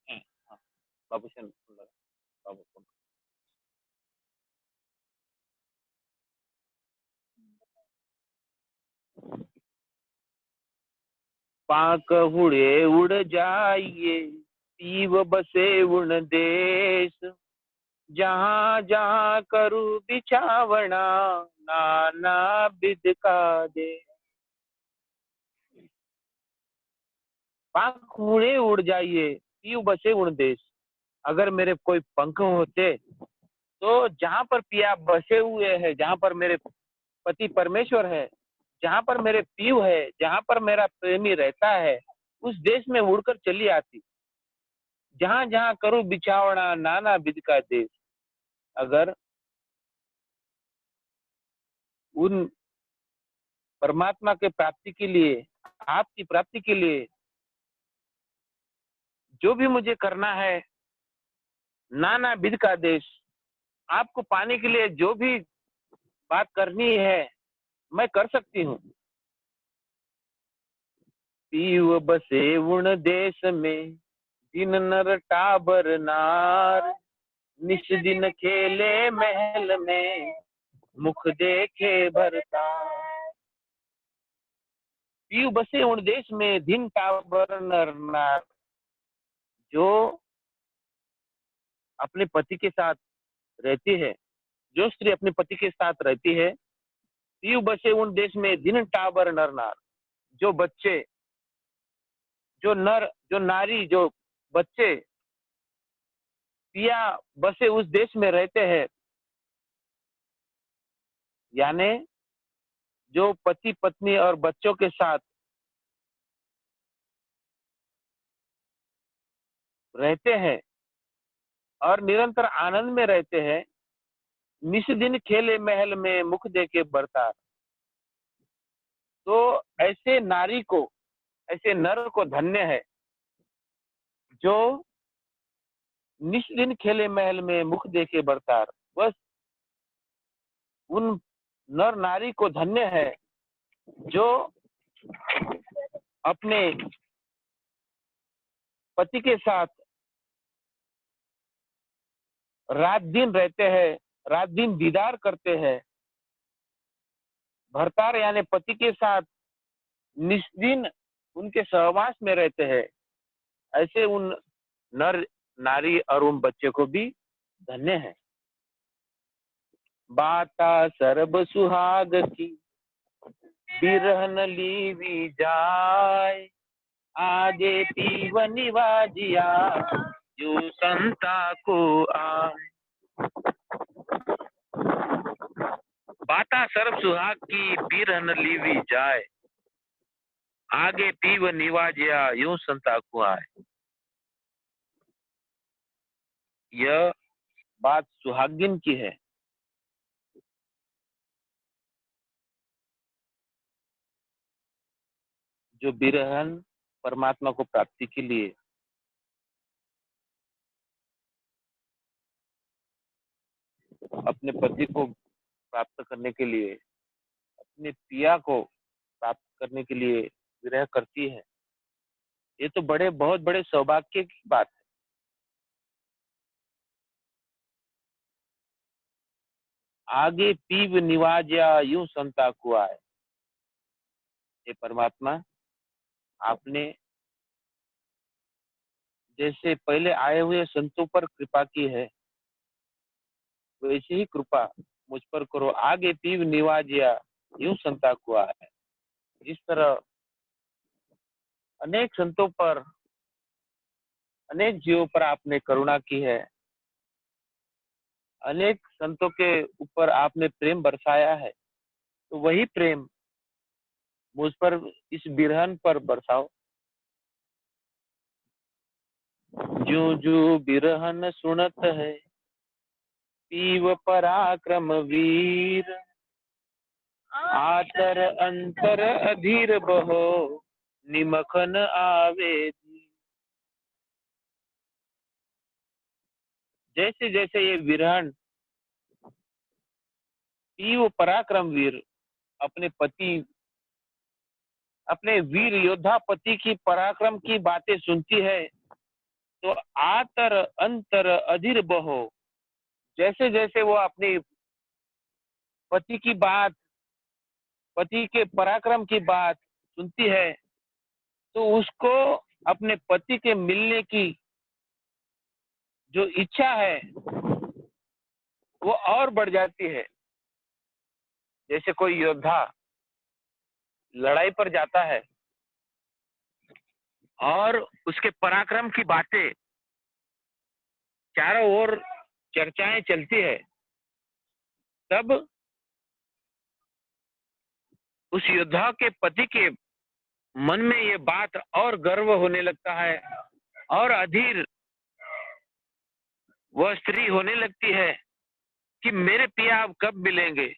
हाँ, बाबू से बाबू को। पाक उड़े उड़ जाइए, पीव बसे उन देश, जहाँ जहाँ करू बिछावना, नाना बिद का दे। पाक उड़े उड़ जाइए, पीव बसे उन देश। अगर मेरे कोई पंख होते, तो जहाँ पर पिया बसे हुए हैं, जहाँ पर मेरे पति परमेश्वर है, जहाँ पर मेरे पीव है, जहाँ पर मेरा प्रेमी रहता है, उस देश में उड़कर चली आती। जहाँ जहाँ करूँ बिछावना, नाना बिद का देश। अगर उन परमात्मा के प्राप्ति के लिए, आपकी प्राप्ति के लिए जो भी मुझे करना है, नाना विध का देश, आपको पाने के लिए जो भी बात करनी है, मैं कर सकती हूँ। पीव बसे उन देश में, दिन नर टाबर नार, निश दिन खेले महल में, मुख देखे भरता। पीव बसे उन देश में, दिन टाबर नर नार, जो अपने पति के साथ रहती है, जो स्त्री अपने पति के साथ रहती है। पीव बसे उन देश में, दिन टाबर नर नार, जो बच्चे, जो नर, जो नारी, जो बच्चे पिया बसे उस देश में रहते हैं, यानी जो पति पत्नी और बच्चों के साथ रहते हैं और निरंतर आनंद में रहते हैं। निस दिन खेले महल में, मुख देके बरता। तो ऐसे नारी को, ऐसे नर को धन्य है, जो निस दिन खेले महल में, मुख देके बरतार। बस उन नर नारी को धन्य है, जो अपने पति के साथ रात दिन रहते हैं, रात दिन दीदार करते हैं। भरतार यानी पति के साथ निस्दिन उनके सहवास में रहते हैं। ऐसे उन नर नारी और उन बच्चे को भी धन्य है। बाता सरब सुहाग की बिरहन लीवी जाय, आगे पीव निवाजिया जो संता को आय। बाता सरब सुहाग की बिरहन लीवी जाय, आगे पीव निवाजिया यूं संता को आय। यह बात सुहागिन की है। जो बिरहन परमात्मा को प्राप्ति के लिए अपने पति को प्राप्त करने के लिए, अपने पिया को प्राप्त करने के लिए विरह करती है, ये तो बहुत बड़े सौभाग्य की बात है। आगे पीव निवाजिया यूं संता को आए। ये परमात्मा, आपने जैसे पहले आए हुए संतों पर कृपा की है, वैसे ही कृपा मुझ पर करो। आगे पीव निवाजिया यूं संता को आए। जिस तरह अनेक संतों पर, अनेक जीवों पर आपने करुणा की है, अनेक संतों के ऊपर आपने प्रेम बरसाया है, तो वही प्रेम मुझ पर, इस बिरहन पर बरसाओ। जो जो बिरहन सुनत है, पीव पराक्रम वीर, आतर अंतर अधीर बहो, निमखन आवे। जैसे जैसे ये विरहन पीव पराक्रम वीर, अपने पति, अपने वीर योद्धा पति की पराक्रम की बातें सुनती है, तो आतर अंतर अधीर बहो, जैसे जैसे वो अपनी पति की बात, पति के पराक्रम की बात सुनती है, तो उसको अपने पति के मिलने की जो इच्छा है वो और बढ़ जाती है। जैसे कोई योद्धा लड़ाई पर जाता है और उसके पराक्रम की बातें चारों ओर चर्चाएं चलती है, तब उस योद्धा के पति के मन में ये बात और गर्व होने लगता है, और अधीर वह स्त्री होने लगती है कि मेरे पिया अब कब मिलेंगे।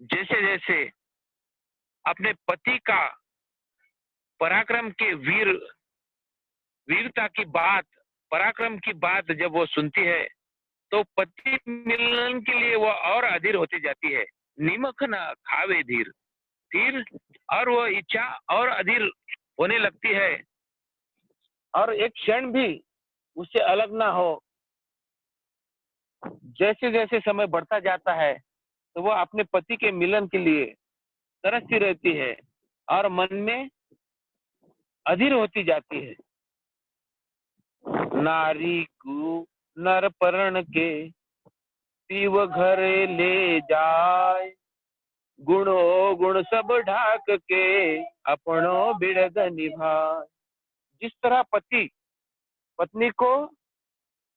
जैसे जैसे अपने पति का पराक्रम के वीरता की बात, पराक्रम की बात जब वो सुनती है, तो पति मिलन के लिए वो और अधीर होती जाती है। निमक न खावे धीर, फिर और वो इच्छा और अधीर होने लगती है, और एक क्षण भी उससे अलग ना हो। जैसे जैसे समय बढ़ता जाता है, तो वो अपने पति के मिलन के लिए तरसती रहती है और मन में अधीर होती जाती है। नारी को नर परण के, पीव घर ले जाए, गुणो गुण सब ढाक के, अपनो बिरद निभाए। जिस तरह पति पत्नी को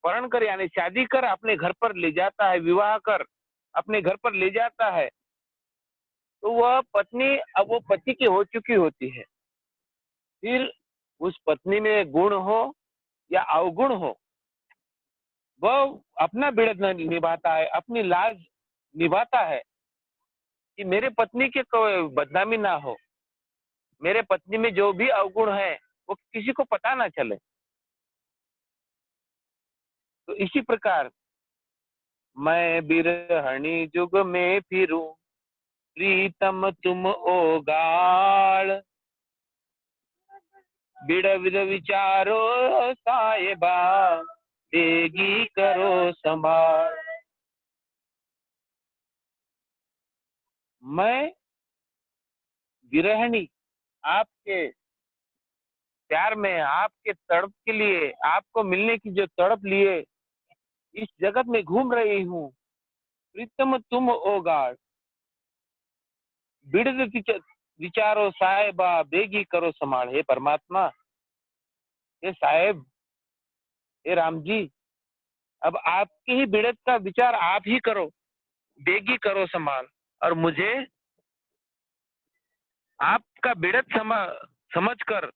परण कर यानी शादी कर अपने घर पर ले जाता है, विवाह कर अपने घर पर ले जाता है, तो वह पत्नी अब वो पति की हो चुकी होती है। फिर उस पत्नी में गुण हो या अवगुण हो, वह अपना बिरद निभाता है, अपनी लाज निभाता है कि मेरे पत्नी के कोई बदनामी ना हो, मेरे पत्नी में जो भी अवगुण है वो किसी को पता ना चले। तो इसी प्रकार मैं बिरहणी जुग में फिरूं, प्रीतम तुम ओ गाल, बिड़विद विचारो साहिबा, देगी करो संभाल। मैं विरहणी आपके प्यार में, आपके तड़प के लिए, आपको मिलने की जो तड़प लिए इस जगत में घूम रही हूँ। प्रीतम तुम ओ गाड, बिड़द विचारो साहेबा, बेगी करो संभाल। हे परमात्मा, हे साहेब, हे राम जी, अब आपकी ही बिड़द का विचार आप ही करो, बेगी करो संभाल, और मुझे आपका बिड़द समझ कर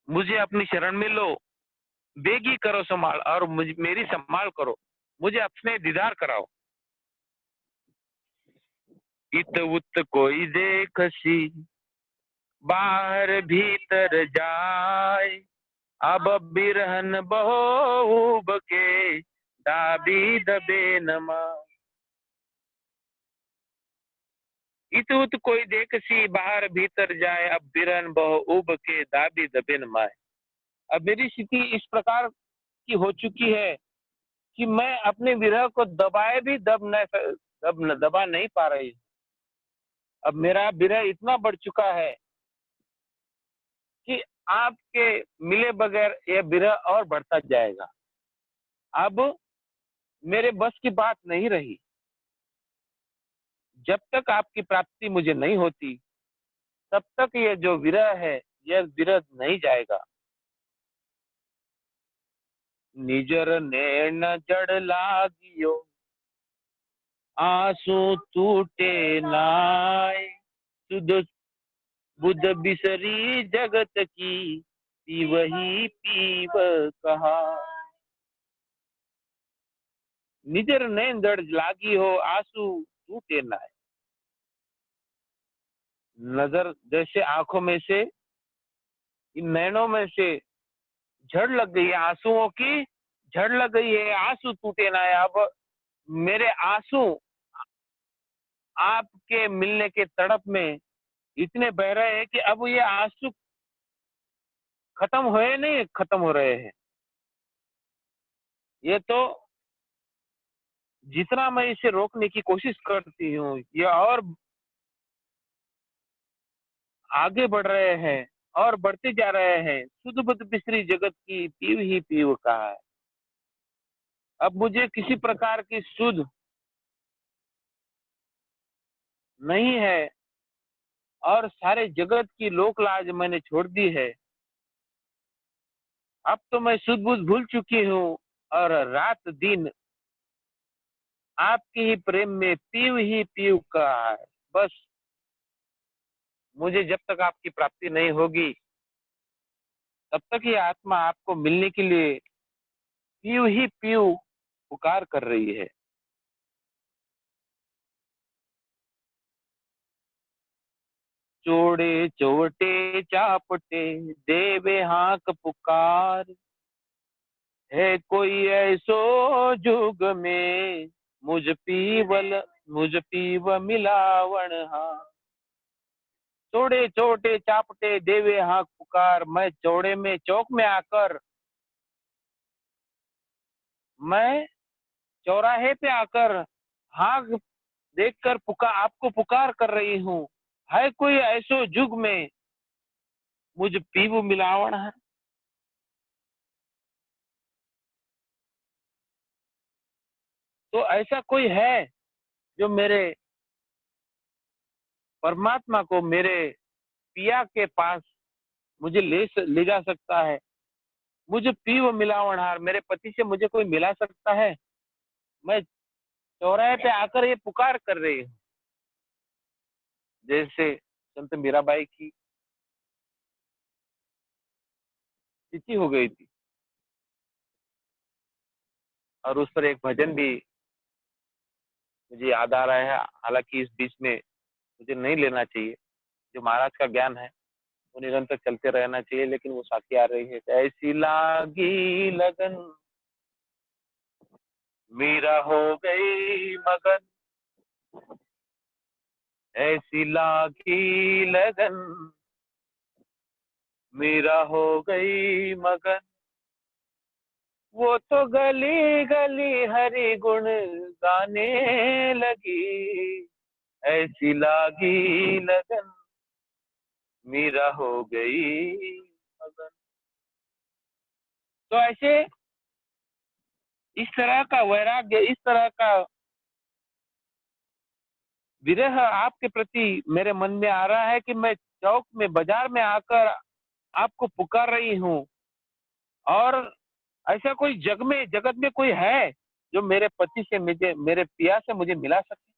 मुझे अपनी शरण में लो। बेगी करो संभाल, और मेरी संभाल करो, मुझे अपने दीदार कराओ। इत उत कोई देखसी, बाहर भीतर जाए, अब बिरहन बहो बके, दाबी दबे नमा। इत उत कोई देखसी, बाहर भीतर जाए, अब बिरहन बहो उब के, दाबी दबे नमा। अब मेरी स्थिति इस प्रकार की हो चुकी है कि मैं अपने विरह को दबाए भी दबा नहीं पा रही। अब मेरा विरह इतना बढ़ चुका है कि आपके मिले बगैर यह विरह और बढ़ता जाएगा। अब मेरे बस की बात नहीं रही। जब तक आपकी प्राप्ति मुझे नहीं होती, तब तक ये जो विरह है, यह विरह नहीं जाएगा। निजर नैन जड़ लागियो, आंसू टूटे नाय, सुध बुध बिसरी जगत की, पीवही पीव कहा। निजर नैन जड़ लागी हो, आंसू टूटे नाय। नजर जैसे आंखों में से, इन नैनों में से झड़ लग गई है, आंसुओं की झड़ लग गई है, आंसू टूटे ना। अब मेरे आंसू आपके मिलने के तड़प में इतने बह रहे हैं कि अब ये आंसू खत्म हुए नहीं, खत्म हो रहे हैं। ये तो जितना मैं इसे रोकने की कोशिश करती हूँ, ये और आगे बढ़ रहे हैं और बढ़ते जा रहे हैं। सुध बुध बिसरी जगत की, पीव ही पीव कहा है। अब मुझे किसी प्रकार की सुध नहीं है और सारे जगत की लोक लाज मैंने छोड़ दी है। अब तो मैं सुध बुध भूल चुकी हूँ और रात दिन आपके ही प्रेम में पीव ही पीव कहा है। बस मुझे जब तक आपकी प्राप्ति नहीं होगी, तब तक ये आत्मा आपको मिलने के लिए पीव ही पीव पुकार कर रही है। चोड़े चोटे चापटे, देवे हाक पुकार, है कोई ऐसो जुग में, मुझ पीव मिलावण हा। चौड़े चोटे चापटे, देवे हाक पुकार, मैं चौड़े में चौक में आकर, मैं चौराहे पे आकर हाक देखकर आपको पुकार कर रही हूँ। है कोई ऐसो जुग में, मुझ पीव मिलावण है। तो ऐसा कोई है जो मेरे परमात्मा को मेरे पिया के पास मुझे ले जा सकता है। मुझे पीव मिलावनहार, मेरे पति से मुझे कोई मिला सकता है। मैं चौराहे पे आकर ये पुकार कर रही हूँ। जैसे संत मीराबाई की तिथि हो गई थी और उस पर एक भजन भी मुझे याद आ रहा है। हालांकि इस बीच में मुझे नहीं लेना चाहिए, जो महाराज का ज्ञान है वो निरंतर चलते रहना चाहिए, लेकिन वो साथी आ रही है। ऐसी लागी लगन, मीरा हो गई मगन, ऐसी लागी लगन, मीरा हो गई मगन। वो तो गली गली हरि गुण गाने लगी, ऐसी लागी लगन, मीरा हो गई मगन। तो ऐसे इस तरह का वैराग्य, इस तरह का विरह आपके प्रति मेरे मन में आ रहा है कि मैं चौक में, बाजार में आकर आपको पुकार रही हूँ, और ऐसा कोई जगत में कोई है जो मेरे पति से, मेरे पिया से मुझे मिला सके।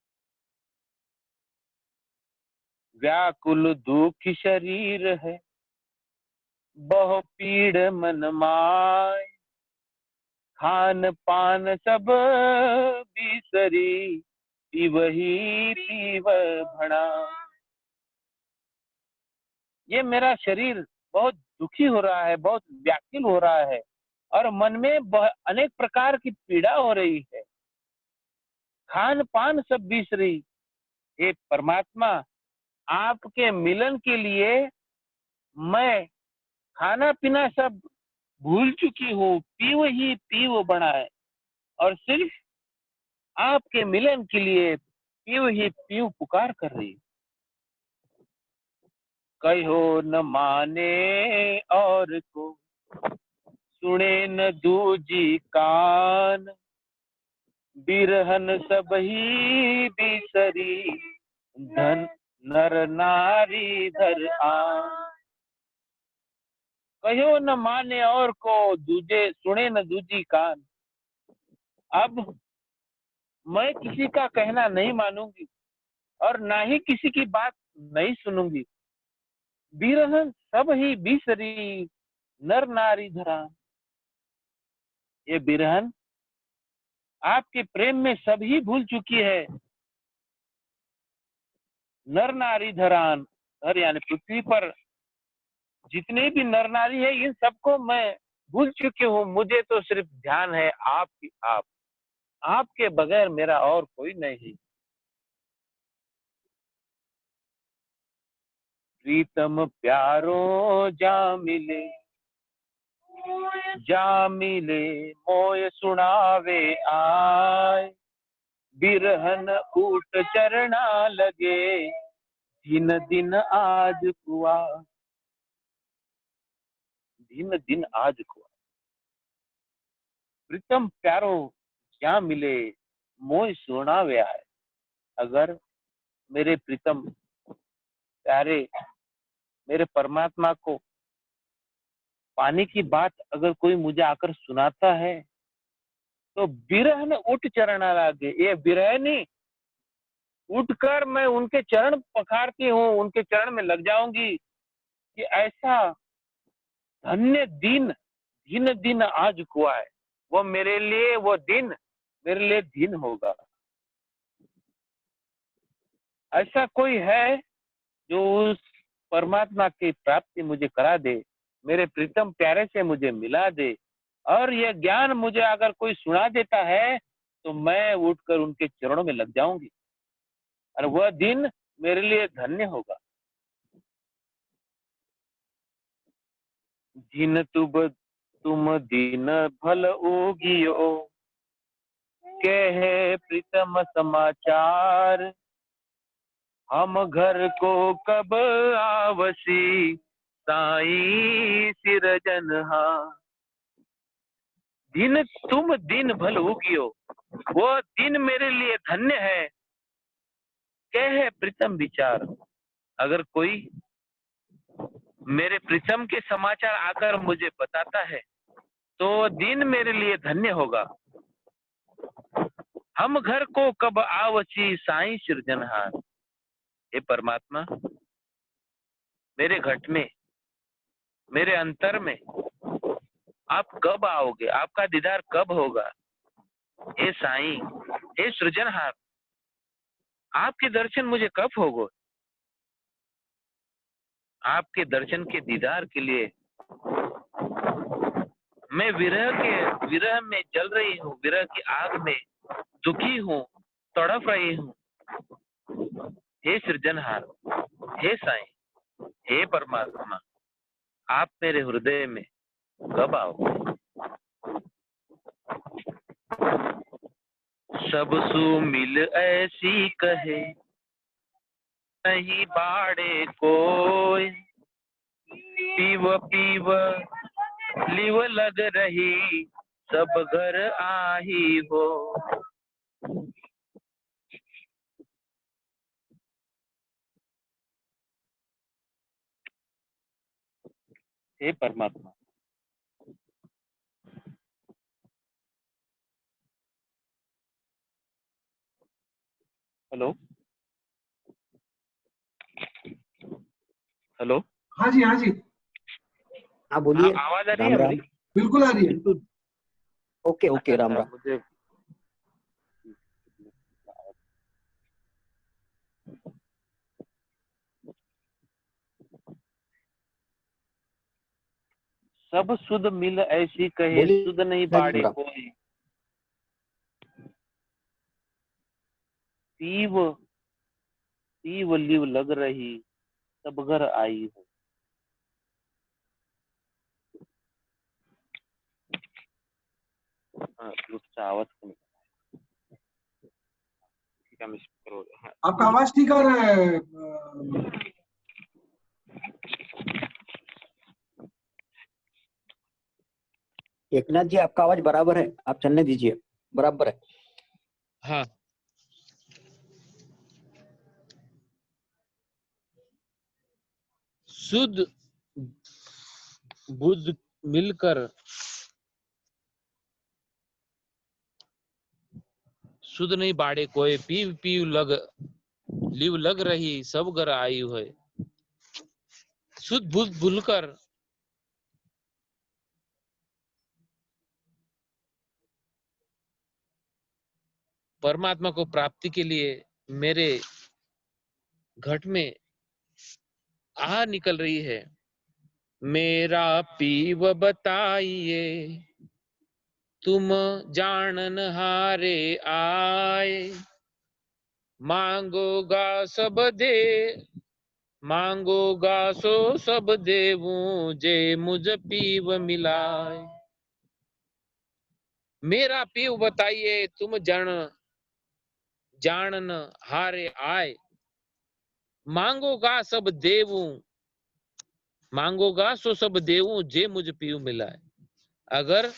व्याकुल दुखी शरीर है, बहु पीड़ मन माय, खान पान सब बिसरी, पीवही पीव भणा। ये मेरा शरीर बहुत दुखी हो रहा है, बहुत व्याकुल हो रहा है, और मन में अनेक प्रकार की पीड़ा हो रही है। खान पान सब बिसरी। हे परमात्मा, आपके मिलन के लिए मैं खाना पीना सब भूल चुकी हूँ, पीव ही पीव बना है, और सिर्फ आपके मिलन के लिए पीव ही पीव पुकार कर रही। कहो न माने और को, सुने न दूजी कान, बिरहन सब ही बिसरी, धन नर नारी धर आन। कहो न माने और को, दूजे सुने न दूजी कान। अब मैं किसी का कहना नहीं मानूंगी, और ना ही किसी की बात नहीं सुनूंगी। बिरहन सब ही बिसरी, नर नारी धरा। ये बिरहन आपके प्रेम में सभी भूल चुकी है। नर नारी धरान, धर यानी पृथ्वी पर जितने भी नर नारी है, इन सबको मैं भूल चुकी हूँ। मुझे तो सिर्फ ध्यान है आपकी, आपके बगैर मेरा और कोई नहीं। प्रीतम प्यारो जा मिले मोय सुनावे आय, बिरहन ऊट चरना लगे, दिन दिन आज कुआ। दिन दिन आज कुआ। प्रीतम प्यारो जा मिले मोय सुनावे आय। अगर मेरे प्रीतम प्यारे, मेरे परमात्मा को पाने की बात अगर कोई मुझे आकर सुनाता है, तो बिरहन उठ चरणा लागे। ये बिरहनी उठकर मैं उनके चरण पखारती हूँ, उनके चरण में लग जाऊंगी कि ऐसा धन्य दिन, दिन दिन आज हुआ है। वो मेरे लिए, वो दिन मेरे लिए दिन होगा। ऐसा कोई है जो उस परमात्मा की प्राप्ति मुझे करा दे, मेरे प्रीतम प्यारे से मुझे मिला दे, और यह ज्ञान मुझे अगर कोई सुना देता है तो मैं उठकर उनके चरणों में लग जाऊंगी, और वह दिन मेरे लिए धन्य होगा। दिन तुम दिन भल उगियो, कहे प्रीतम समाचार, हम घर को कब आवसी, साई सिरजनहार। दिन तुम दिन भल उगियो, वो दिन मेरे लिए धन्य है, कहे प्रीतम विचार। अगर कोई मेरे प्रीतम के समाचार आकर मुझे बताता है तो दिन मेरे लिए धन्य होगा। हम घर को कब आवची, साई सृजनहार। हे परमात्मा, मेरे घट में, मेरे अंतर में आप कब आओगे, आपका दीदार कब होगा। हे साई, हे सृजनहार, आपके दर्शन मुझे कब होगा। आपके दर्शन के दीदार के लिए मैं विरह में जल रही हूँ, विरह की आग में दुखी हूँ, तड़प रही हूँ। हे सृजनहार, हे साईं, हे परमात्मा, आप मेरे हृदय में कब आओगे। सब सु मिल ऐसी कहे, नहीं बाड़े कोई, पीव पीव लिव लग रही सब घर आही हो। हे परमात्मा, हेलो हेलो, हाँ जी, हाँ जी, हाँ बोलिए। आवाज आ रही राम है राम। मेरी? बिल्कुल आ रही है। बिल्कुल। ओके ओके, अच्छा, राम राम। मुझे सब सुध मिल ऐसी कहे, बोलिए। सुध नहीं राम बाड़े राम। कोई। पीव पीव लिव लग रही सब घर आई हो। हाँ, ब्लूटूथ आवाज कमी। ठीक है, मैं स्पीकर हो गया। हाँ, आपका आवाज ठीक आ रहा है। एकनाथ जी, आपका आवाज बराबर है, आप चलने दीजिए, बराबर है। हाँ, शुद्ध बुद्ध मिलकर शुद्ध नहीं बाड़े कोई, पीव पीव लग लिव लग रही सब घर आई है। शुद्ध बुद्ध भूलकर परमात्मा को प्राप्ति के लिए मेरे घट में आह निकल रही है। मेरा पीव बताइए तुम जानन हारे आए, मांगोगा सब दे, मांगोगा सो सब देवूं, जे मुझ पीव मिलाए। मेरा पीव बताइए तुम जानन हारे आए, मांगोगा सब देवूं, मांगोगा सो सब देवूं, जे मुझ पीव मिलाए। अगर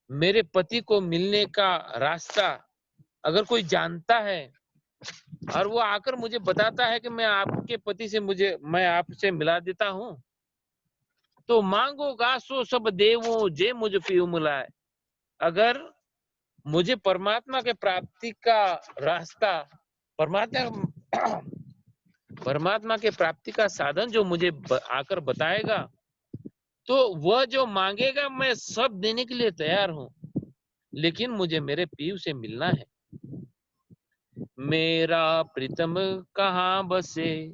मेरे पति को मिलने का रास्ता अगर कोई जानता है और वो आकर मुझे बताता है कि मैं आपके पति से मैं आपसे मिला देता हूं, तो मांगोगा सो सब देवो जे मुझ पीऊ मिलाए। अगर मुझे परमात्मा के प्राप्ति का रास्ता, परमात्मा के प्राप्ति का साधन जो मुझे आकर बताएगा, तो वह जो मांगेगा मैं सब देने के लिए तैयार हूं, लेकिन मुझे मेरे पीऊ से मिलना है। मेरा प्रीतम कहाँ बसे,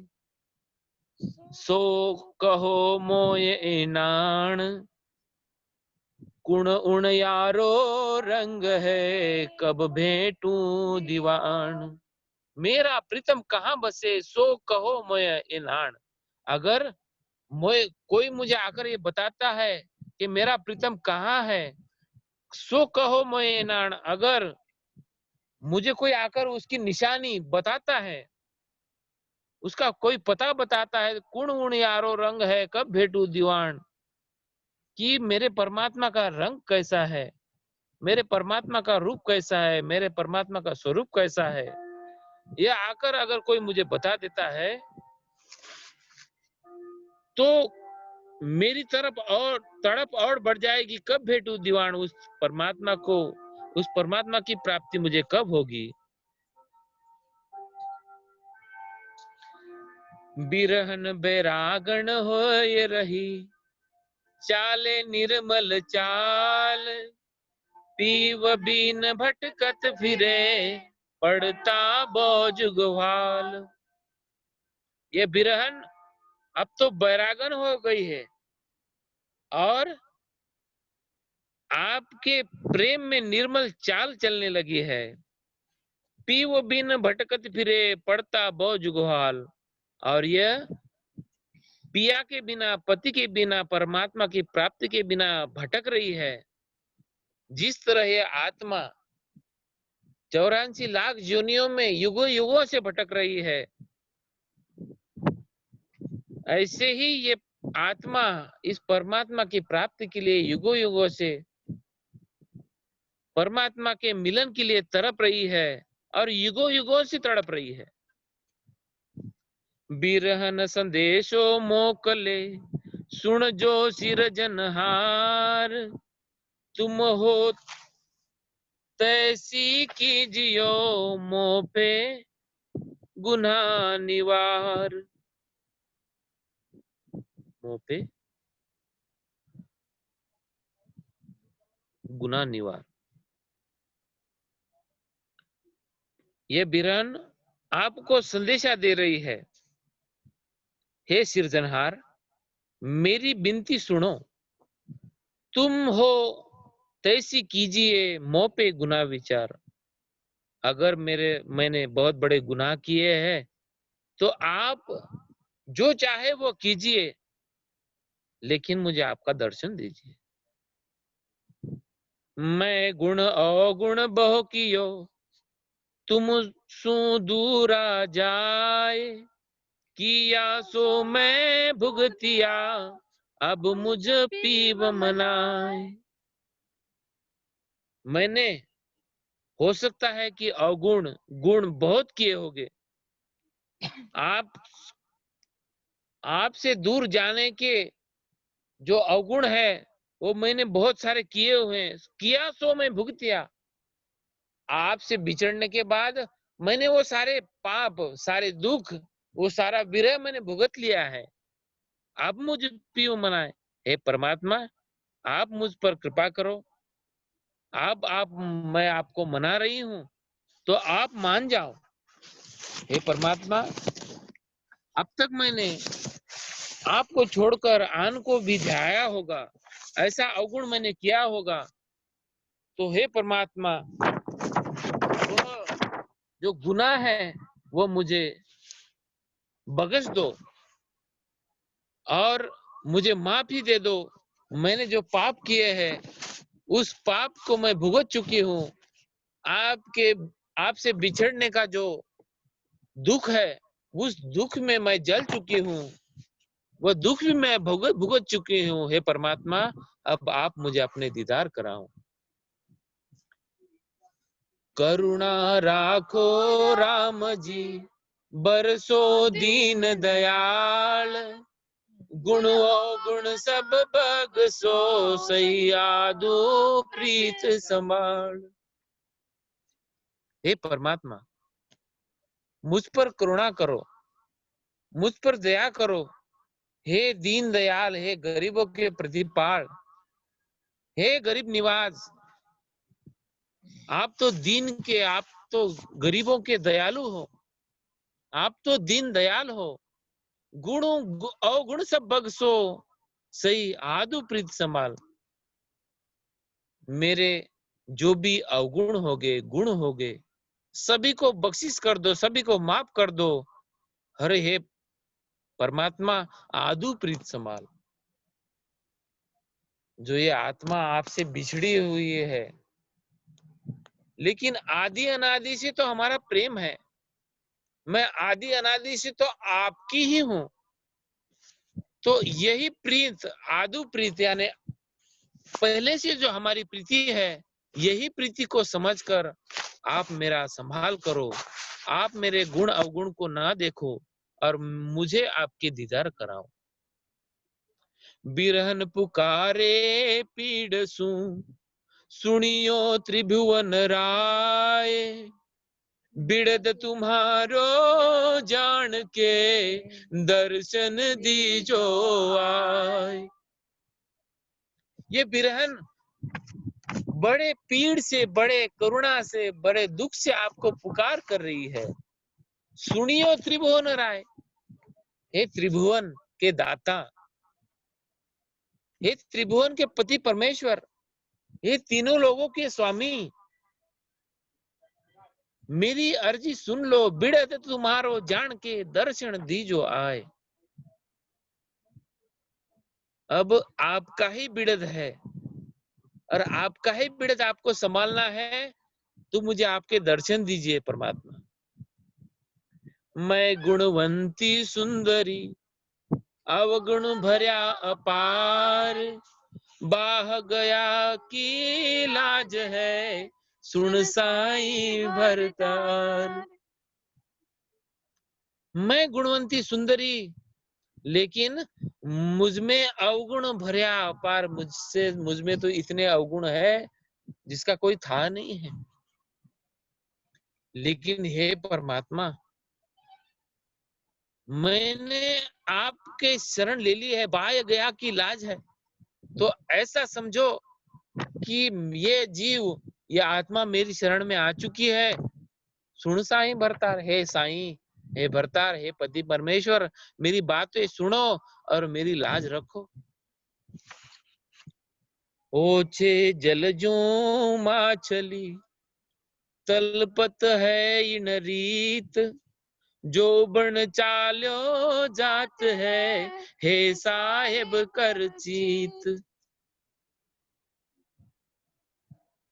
सो कहो मोय इनान, कुण उण यारो रंग है, कब भेंटू दीवान। मेरा प्रीतम कहाँ बसे, सो कहो मोय इनान। अगर कोई मुझे आकर ये बताता है कि मेरा प्रीतम कहाँ है, सो कहो मोय इनान, अगर मुझे कोई आकर उसकी निशानी बताता है, उसका कोई पता बताता है, कुण उण यारो रंग है, कब भेंटू दीवान, कि मेरे परमात्मा का रंग कैसा है, मेरे परमात्मा का रूप कैसा है, मेरे परमात्मा का स्वरूप कैसा है, ये आकर अगर कोई मुझे बता देता है, तो मेरी तरफ और तड़प और बढ़ जाएगी। कब भेंटू दीवान, उस परमात्मा को, उस परमात्मा की प्राप्ति मुझे कब होगी। बिरहन बैरागण होय रही, चाले निर्मल चाल, पीव बीन भटकत फिरे, पड़ता बोझ ग्वाल। ये बिरहन अब तो बैरागन हो गई है और आपके प्रेम में निर्मल चाल चलने लगी है। पीव बिन भटकत फिरे, पड़ता बोझ ग्वाल। और यह पिया के बिना, पति के बिना, परमात्मा की प्राप्ति के बिना भटक रही है। जिस तरह यह आत्मा 84 लाख योनियों में युगों युगों से भटक रही है, ऐसे ही ये आत्मा इस परमात्मा की प्राप्ति के लिए युगों युगों से परमात्मा के मिलन के लिए तड़प रही है और युगों युगों से तड़प रही है। बिरहन संदेशो मोकले सुन जो सिरजनहार, तुम हो तैसी कीजियो मोह पे गुनाह निवार। मोह पे गुनाह निवार। ये बिरहन आपको संदेशा दे रही है, हे सिरजनहार मेरी विनती सुनो, तुम हो तैसी कीजिए मोह पे गुनाह विचार। अगर मैंने बहुत बड़े गुनाह किए हैं तो आप जो चाहे वो कीजिए, लेकिन मुझे आपका दर्शन दीजिए। मैं गुण अवगुण बहु कियो, तुम सु दूरा जाए, किया सो मैं भुगतिया, अब मुझ पीव मनाए। मैंने हो सकता है कि अवगुण गुण बहुत किए होंगे, आपसे दूर जाने के जो अवगुण है वो मैंने बहुत सारे किए हुए हैं। किया सो मैं भुगतिया, आपसे बिछड़ने के बाद मैंने वो सारे पाप, सारे दुख, वो सारा विरह मैंने भुगत लिया है। अब मुझ पीऊ मनाए। हे परमात्मा आप मुझ पर कृपा करो। आप मैं आपको मना रही हूं तो आप मान जाओ। हे परमात्मा अब तक मैंने आपको छोड़कर आन को भी ध्याया होगा, ऐसा अवगुण मैंने किया होगा, तो हे परमात्मा वो जो गुनाह है वो मुझे बख्श दो और मुझे माफी दे दो। मैंने जो पाप किए हैं उस पाप को मैं भुगत चुकी हूँ। आपसे बिछड़ने का जो दुख है उस दुख में मैं जल चुकी हूँ, वह दुख भी मैं भुगत चुकी हूँ। हे परमात्मा अब आप मुझे अपने दीदार कराओ। करुणा राखो राम जी बरसो दीन दयाल, गुण गुण सब बगसो सही आदो प्रीत संभाल। हे परमात्मा मुझ पर करुणा करो, मुझ पर दया करो। हे दीन दयाल, हे गरीबों के प्रतिपाल, हे गरीब निवाज, आप तो दीन के, आप तो गरीबों के दयालु हो, आप तो दीन दयाल हो। गुण अवगुण सब बगसो सही आदु प्रीत संभाल। मेरे जो भी अवगुण हो गए, गुण हो गए, सभी को बख्शिश कर दो, सभी को माफ कर दो। हरे हे परमात्मा आदु प्रीत संभाल। जो ये आत्मा आपसे बिछड़ी हुई है, लेकिन आदि अनादि से तो हमारा प्रेम है। मैं आदि अनादि से तो आपकी ही हूं। तो यही प्रीत, आदु प्रीत यानी पहले से जो हमारी प्रीति है, यही प्रीति को समझकर आप मेरा संभाल करो। आप मेरे गुण अवगुण को ना देखो और मुझे आपके दीदार कराओ। बिरहन पुकारे पीड़ सु सुनियो त्रिभुवन राय, बिड़द तुम्हारो जान के दर्शन दीजो आए। ये बिरहन बड़े पीड़ से, बड़े करुणा से, बड़े दुख से आपको पुकार कर रही है। सुनियो त्रिभुवन राय, हे त्रिभुवन के दाता, हे त्रिभुवन के पति परमेश्वर, हे तीनों लोगों के स्वामी, मेरी अर्जी सुन लो। बिड़द तुम्हारो जान के दर्शन दीजो आए। अब आपका ही बिड़द है और आपका ही बिड़द आपको संभालना है, तो मुझे आपके दर्शन दीजिए परमात्मा। मैं गुणवंती सुंदरी अवगुण भर्या अपार, बाह गया की लाज है, सुन साई भरतार। मैं गुणवंती सुंदरी, लेकिन मुझ में अवगुण भर्या अपार, मुझ में तो इतने अवगुण है जिसका कोई था नहीं है। लेकिन हे परमात्मा, मैंने आपके शरण ले ली है, बाह्य गया की लाज है। तो ऐसा समझो कि ये जीव, ये आत्मा मेरी शरण में आ चुकी है। सुन साईं भरतार, हे साईं, हे भरतार, हे पति परमेश्वर, मेरी बातें सुनो और मेरी लाज रखो। ओछे जलजू माछली, तलपत है इन रीत, जो बन चाल्यो जात है, हे साहेब कर चीत।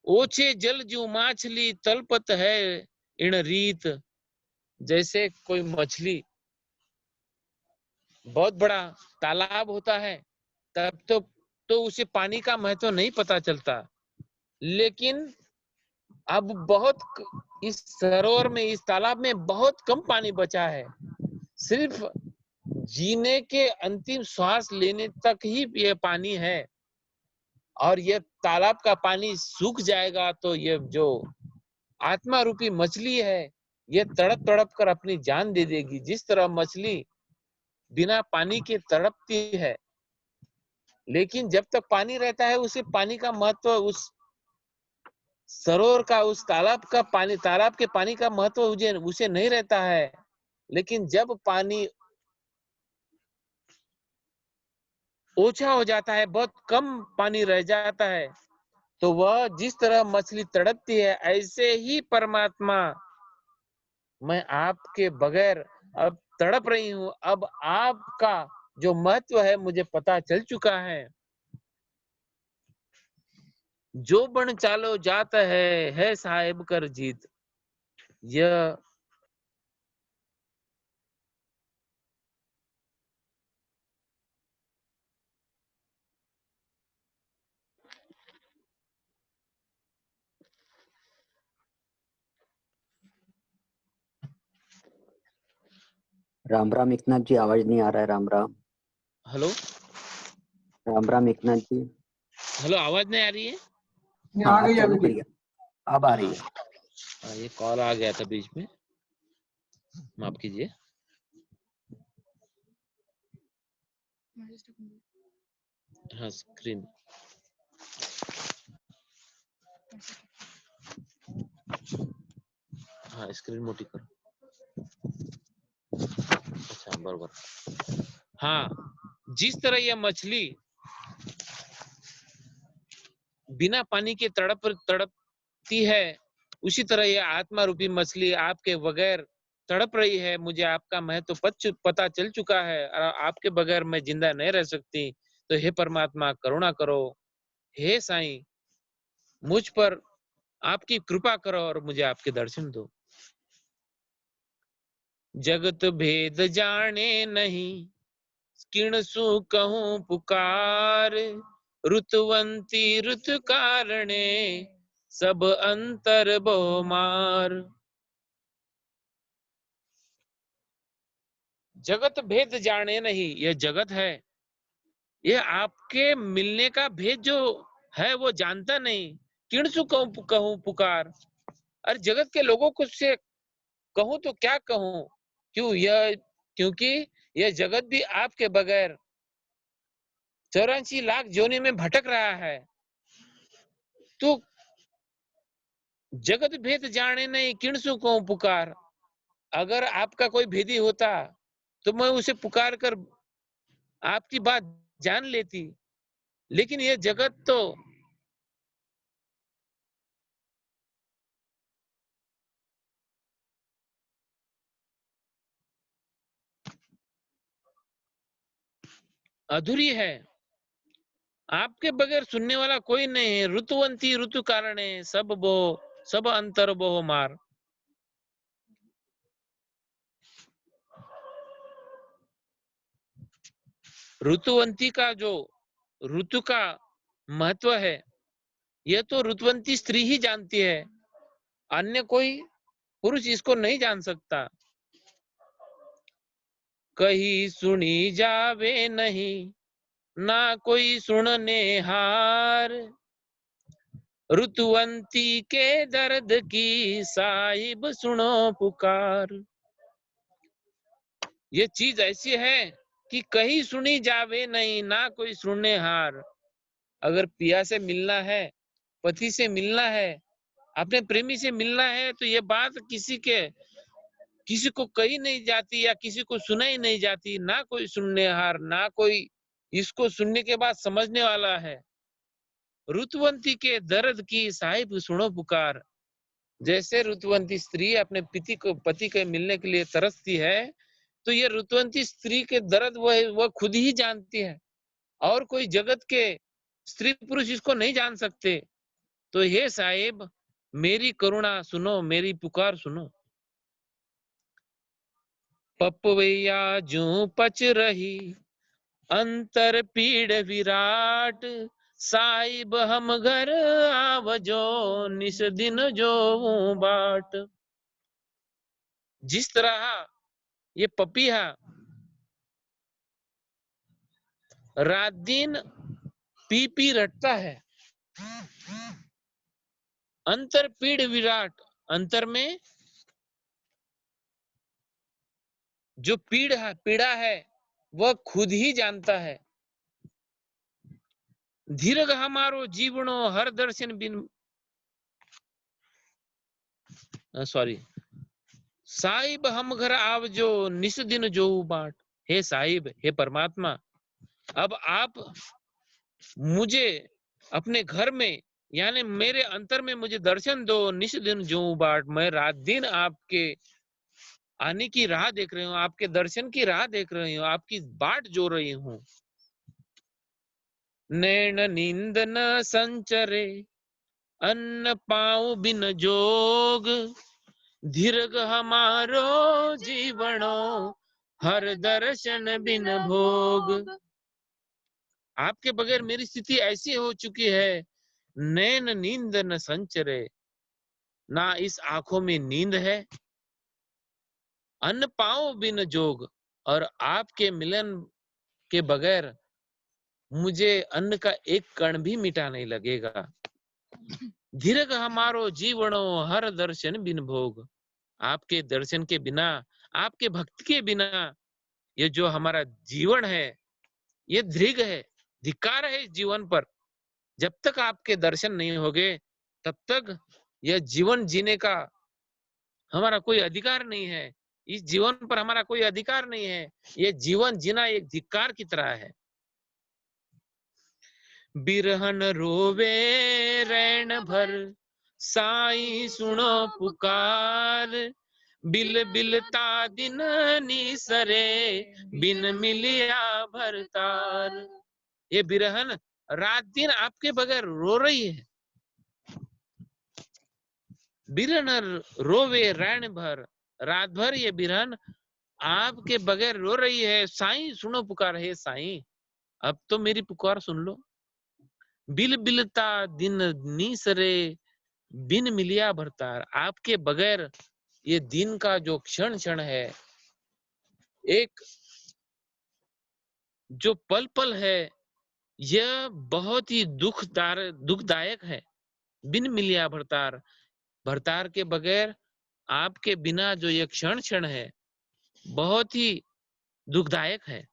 ओछे जलजू माछली, तलपत है इन रीत। जैसे कोई मछली, बहुत बड़ा तालाब होता है, तब तो उसे पानी का महत्व नहीं पता चलता। लेकिन अब इस सरोवर में, इस तालाब में बहुत कम पानी बचा है। सिर्फ जीने के अंतिम श्वास लेने तक ही ये पानी है, और ये तालाब का पानी सूख जाएगा तो ये जो आत्मा रूपी मछली है, ये तड़प तड़प कर अपनी जान दे देगी। जिस तरह मछली बिना पानी के तड़पती है, लेकिन जब तक पानी रहता है उसे पानी का महत्व, उस सरोवर का, उस तालाब का पानी, तालाब के पानी का महत्व उसे नहीं रहता है। लेकिन जब पानी ओछा हो जाता है, बहुत कम पानी रह जाता है, तो वह जिस तरह मछली तड़पती है, ऐसे ही परमात्मा मैं आपके बगैर अब तड़प रही हूं। अब आपका जो महत्व है मुझे पता चल चुका है। जो बन चालो जाता है साहेब कर जीत। यह राम राम एकनाथ जी, आवाज नहीं आ रहा है। राम राम। हेलो राम राम एकनाथ जी। हेलो, आवाज नहीं आ रही है? नहीं, हाँ, आ आप गई चालू अभी। करिए, अब आ रही है। ये कॉल आ गया था बीच में, माफ कीजिए। हाँ, स्क्रीन, हाँ स्क्रीन मोटी करो। अच्छा, बराबर। हाँ, जिस तरह यह मछली बिना पानी के तड़पती है, उसी तरह यह आत्मा रूपी मछली आपके बगैर तड़प रही है। मुझे आपका महत्व पता चल चुका है, और आपके बगैर मैं जिंदा नहीं रह सकती। तो हे परमात्मा, करुणा करो। हे साईं, मुझ पर आपकी कृपा करो और मुझे आपके दर्शन दो। जगत भेद जाने नहीं, किण सु कहूं पुकार, ऋतुवंती ऋतु कारणे, सब अंतर बहु मार। जगत भेद जाने नहीं, यह जगत है, ये आपके मिलने का भेद जो है वो जानता नहीं। किण सु कहूं पुकार, अरे जगत के लोगों को से कहूं तो क्या कहूं? क्योंकि यह जगत भी आपके बगैर 84 लाख जोनी में भटक रहा है। तो जगत भेद जाने नहीं, किण सु कहूं पुकार। अगर आपका कोई भेदी होता तो मैं उसे पुकार कर आपकी बात जान लेती। लेकिन यह जगत तो अधूरी है, आपके बगैर सुनने वाला कोई नहीं है। ऋतुवंती ऋतु कारण है, सब अंतर बहु मार। ऋतुवंती का जो ऋतु का महत्व है, यह तो ऋतुवंती स्त्री ही जानती है, अन्य कोई पुरुष इसको नहीं जान सकता। कहीं सुनी जावे नहीं, ना कोई सुनने हार, ऋतुवंती के दर्द की साहिब सुनो पुकार। ये चीज ऐसी है कि कहीं सुनी जावे नहीं, ना कोई सुनने हार। अगर पिया से मिलना है, पति से मिलना है, अपने प्रेमी से मिलना है, तो ये बात किसी को कही नहीं जाती या किसी को सुनाई नहीं जाती। ना कोई सुनने हार, ना कोई इसको सुनने के बाद समझने वाला है। ऋतुवंती के दर्द की साहिब सुनो पुकार। जैसे ऋतुवंती स्त्री अपने पति के मिलने के लिए तरसती है, तो ये ऋतुवंती स्त्री के दर्द वह खुद ही जानती है, और कोई जगत के स्त्री पुरुष इसको नहीं जान सकते। तो हे साहिब, मेरी करुणा सुनो, मेरी पुकार सुनो। पपवैया जू पच रही अंतर पीड़ विराट, साहिब हम घर आवजो निस दिन जो बाट। जिस तरह ये पपीहा रात दिन पी रटता है, अंतर पीड़ विराट, अंतर में जो पीड़ा है वह खुद ही जानता है। दीर्घ हमारो जीवनो हर दर्शन बिन सॉरी साहिब हम घर आवजो निस दिन जो बाट। हे साहिब, हे परमात्मा, अब आप मुझे अपने घर में यानी मेरे अंतर में मुझे दर्शन दो। निस दिन जो बाट, मैं रात दिन आपके आने की राह देख रही हूँ, आपके दर्शन की राह देख रही हूँ, आपकी बाट जो रही हूँ। नैन नींद न संचरे अन्न पाऊं बिन जोग, दीर्घ हमारो जीवनो हर दर्शन बिन भोग। आपके बगैर मेरी स्थिति ऐसी हो चुकी है, नैन नींद न संचरे, ना इस आंखों में नींद है, अन्न पाओ बिन जोग, और आपके मिलन के बगैर मुझे अन्न का एक कण भी मीठा नहीं लगेगा। दीर्घ हमारो जीवनो हर दर्शन बिन भोग, आपके दर्शन के बिना, आपके भक्ति के बिना ये जो हमारा जीवन है ये दीर्घ है, धिक्कार है इस जीवन पर। जब तक आपके दर्शन नहीं होंगे तब तक यह जीवन जीने का हमारा कोई अधिकार नहीं है। इस जीवन पर हमारा कोई अधिकार नहीं है। ये जीवन जीना एक धिक्कार की तरह है। बिरहन रोवे रैन भर, साई सुनो पुकार, बिल बिलता दिन निसरे, बिन मिलिया भरतार। ये बिरहन रात दिन आपके बगैर रो रही है। बिरहन रोवे रैन भर, रात भर ये बिरहन आपके बगैर रो रही है। साईं सुनो पुकार, है साईं अब तो मेरी पुकार सुन लो। बिल बिलता दिन नीसरे, बिन मिलिया भरतार, आपके बगैर ये दिन का जो क्षण क्षण है, एक जो पल पल है, यह बहुत ही दुखदायक है। बिन मिलिया भरतार, भरतार के बगैर आपके बिना जो ये क्षण क्षण है बहुत ही दुखदायक है।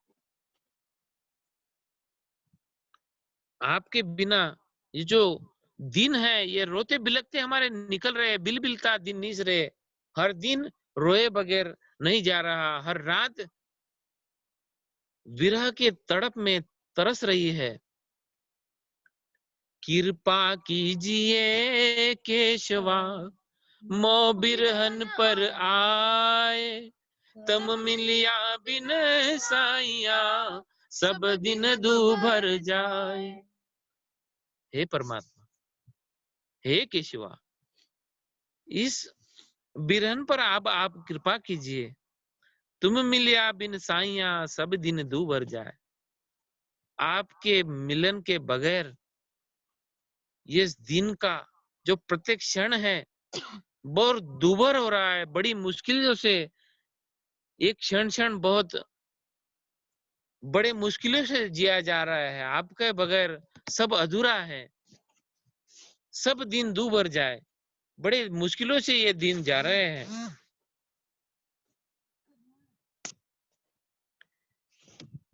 आपके बिना ये जो दिन है ये रोते बिलखते हमारे निकल रहे, बिल बिलता दिन नीस रहे, हर दिन रोए बगैर नहीं जा रहा, हर रात विरह के तड़प में तरस रही है। कृपा कीजिए केशवा, मो बिरहन पर आए, तम मिलिया बिन साइया, सब दिन दूभर जाए। हे परमात्मा, हे केशवा, इस बिरहन पर आप कृपा कीजिए। तुम मिलिया बिन साइया, सब दिन दूभर जाए। आपके मिलन के बगैर ये दिन का जो प्रत्येक क्षण है बहुत दुभर हो रहा है, बड़ी मुश्किलों से एक क्षण क्षण बहुत बड़े मुश्किलों से जिया जा रहा है। आपके बगैर सब अधूरा है, सब दिन दूभर जाए, बड़े मुश्किलों से ये दिन जा रहे हैं।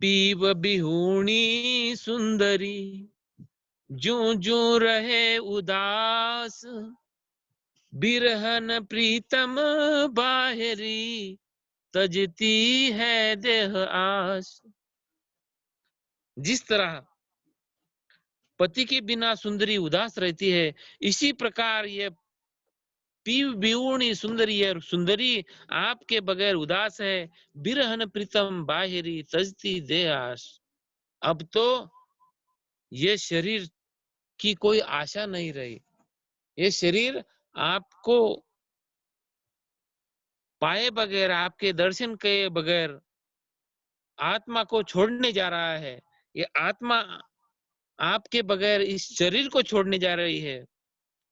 पीव बिहूणी सुंदरी जू जू रहे उदास, बिरहन प्रीतम बाहरी तजती है देह आस। जिस तरह पति के बिना सुंदरी उदास रहती है, इसी प्रकार ये पीव बिहूणी सुंदरी है, सुंदरी आपके बगैर उदास है। बिरहन प्रीतम बाहरी तजती देह आस। अब तो ये शरीर की कोई आशा नहीं रही, ये शरीर आपको पाए बगैर, आपके दर्शन के बगैर आत्मा को छोड़ने जा रहा है। ये आत्मा आपके बगैर इस शरीर को छोड़ने जा रही है।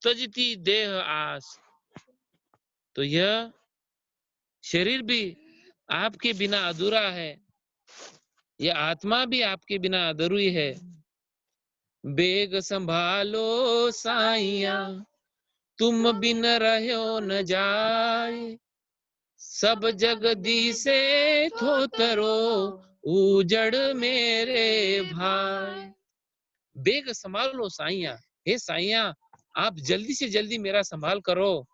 तजती देह आस, तो यह शरीर भी आपके बिना अधूरा है, यह आत्मा भी आपके बिना अधूरी है। बेग संभालो साइया, तुम बिन रहो न जाए, सब जगदी से थोतरो उजड़ मेरे भाई। बेग संभालो साइया, हे साइया आप जल्दी से जल्दी मेरा संभाल करो।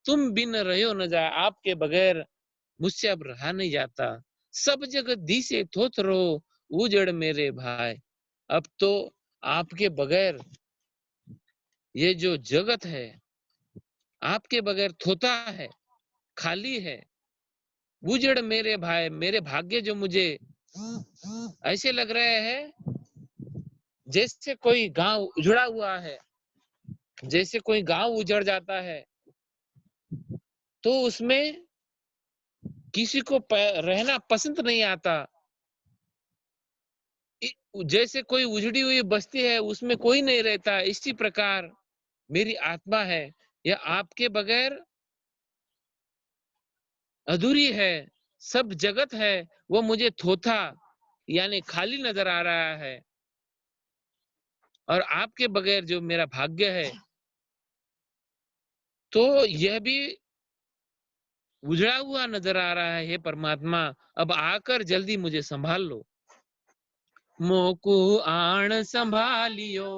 तुम बिन रहो न जाए, आपके बगैर मुझसे अब रहा नहीं जाता। सब जगदी से थोतरो उजड़ मेरे भाई। अब तो आपके बगैर ये जो जगत है आपके बगैर थोथा है, खाली है। उजड़ मेरे भाई, मेरे भाग्य जो मुझे ऐसे लग रहे हैं जैसे कोई गांव उजड़ा हुआ है, जैसे कोई गांव उजड़ जाता है तो उसमें किसी को रहना पसंद नहीं आता। जैसे कोई उजड़ी हुई बस्ती है उसमें कोई नहीं रहता, इसी प्रकार मेरी आत्मा है, यह आपके बगैर अधूरी है। सब जगत है वो मुझे थोथा यानी खाली नजर आ रहा है, और आपके बगैर जो मेरा भाग्य है तो यह भी उजड़ा हुआ नजर आ रहा है। हे परमात्मा अब आकर जल्दी मुझे संभाल लो। मोकू आण संभालियो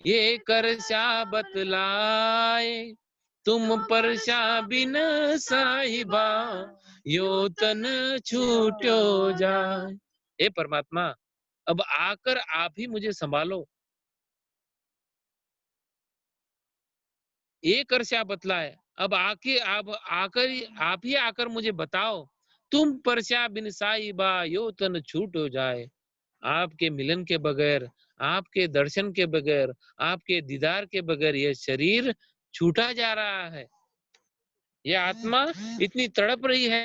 ये कर शा बतलाए, तुम पर शा बिन साहिबा यो तन छूट्यो जाए। हे परमात्मा अब आकर आप ही मुझे संभालो। ये कर शा बतलाए, अब आके आप ही आकर मुझे बताओ। तुम परशा बिन साहिबा यो तन छूट हो जाए। आपके मिलन के बगैर, आपके दर्शन के बगैर, आपके दीदार के बगैर यह शरीर छूटा जा रहा है। यह आत्मा इतनी तड़प रही है।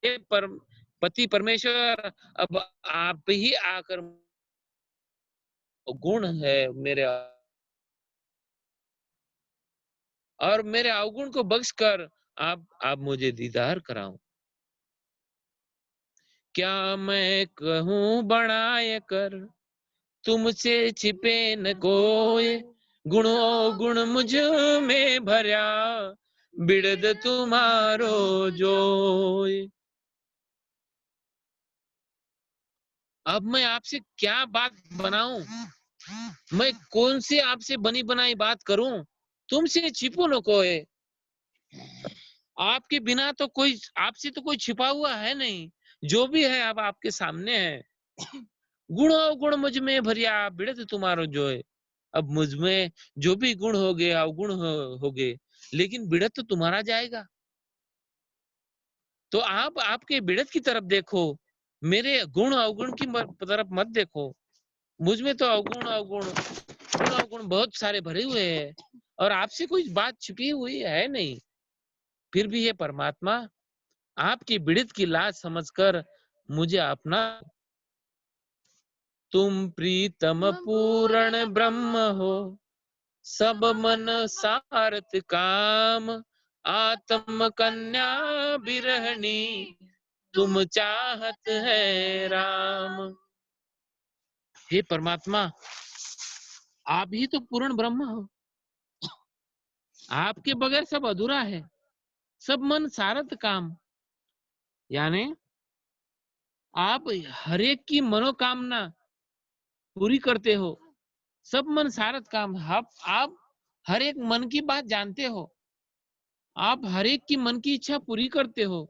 ये पति परमेश्वर अब आप ही आकर, गुण है मेरे और मेरे अवगुण को बख्श कर आप मुझे दीदार कराओ। क्या मैं कहूँ बढ़ाए कर तुमसे छिपे न कोय, गुणों गुण मुझ में भरा बिड़द तुम्हारो जोय। अब मैं आपसे क्या बात बनाऊं, मैं कौन सी आपसे बनी बनाई बात करूं। तुमसे छिपो न कोय, आपके बिना तो कोई, आपसे तो कोई छिपा हुआ है नहीं, जो भी है अब आपके सामने है। गुण अवगुण मुझ में भरिया बिड़त तुम्हारो जोय। अब मुझ में जो भी गुण हो गए अवगुण हो गए, लेकिन बिड़त तो तुम्हारा जाएगा। तो आप आपके बिड़त की तरफ देखो, मेरे गुण अवगुण की तरफ मत देखो। मुझ में तो अवगुण अवगुण गुण अवगुण बहुत सारे भरे हुए हैं, और आपसे कोई बात छिपी हुई है नहीं। फिर भी ये परमात्मा आपकी बिड़त की लाज समझकर मुझे अपना। तुम प्रीतम पूर्ण ब्रह्म हो, सब मन सारथ काम, आत्म कन्या बिरहनी, तुम चाहत है राम। हे परमात्मा, आप ही तो पूर्ण ब्रह्म हो, आपके बगैर सब अधूरा है, सब मन सारथ काम, यानी आप हर एक की मनोकामना पूरी करते हो। सब मन सारथ काम, आप हर एक मन की बात जानते हो, आप हर एक की मन की इच्छा पूरी करते हो।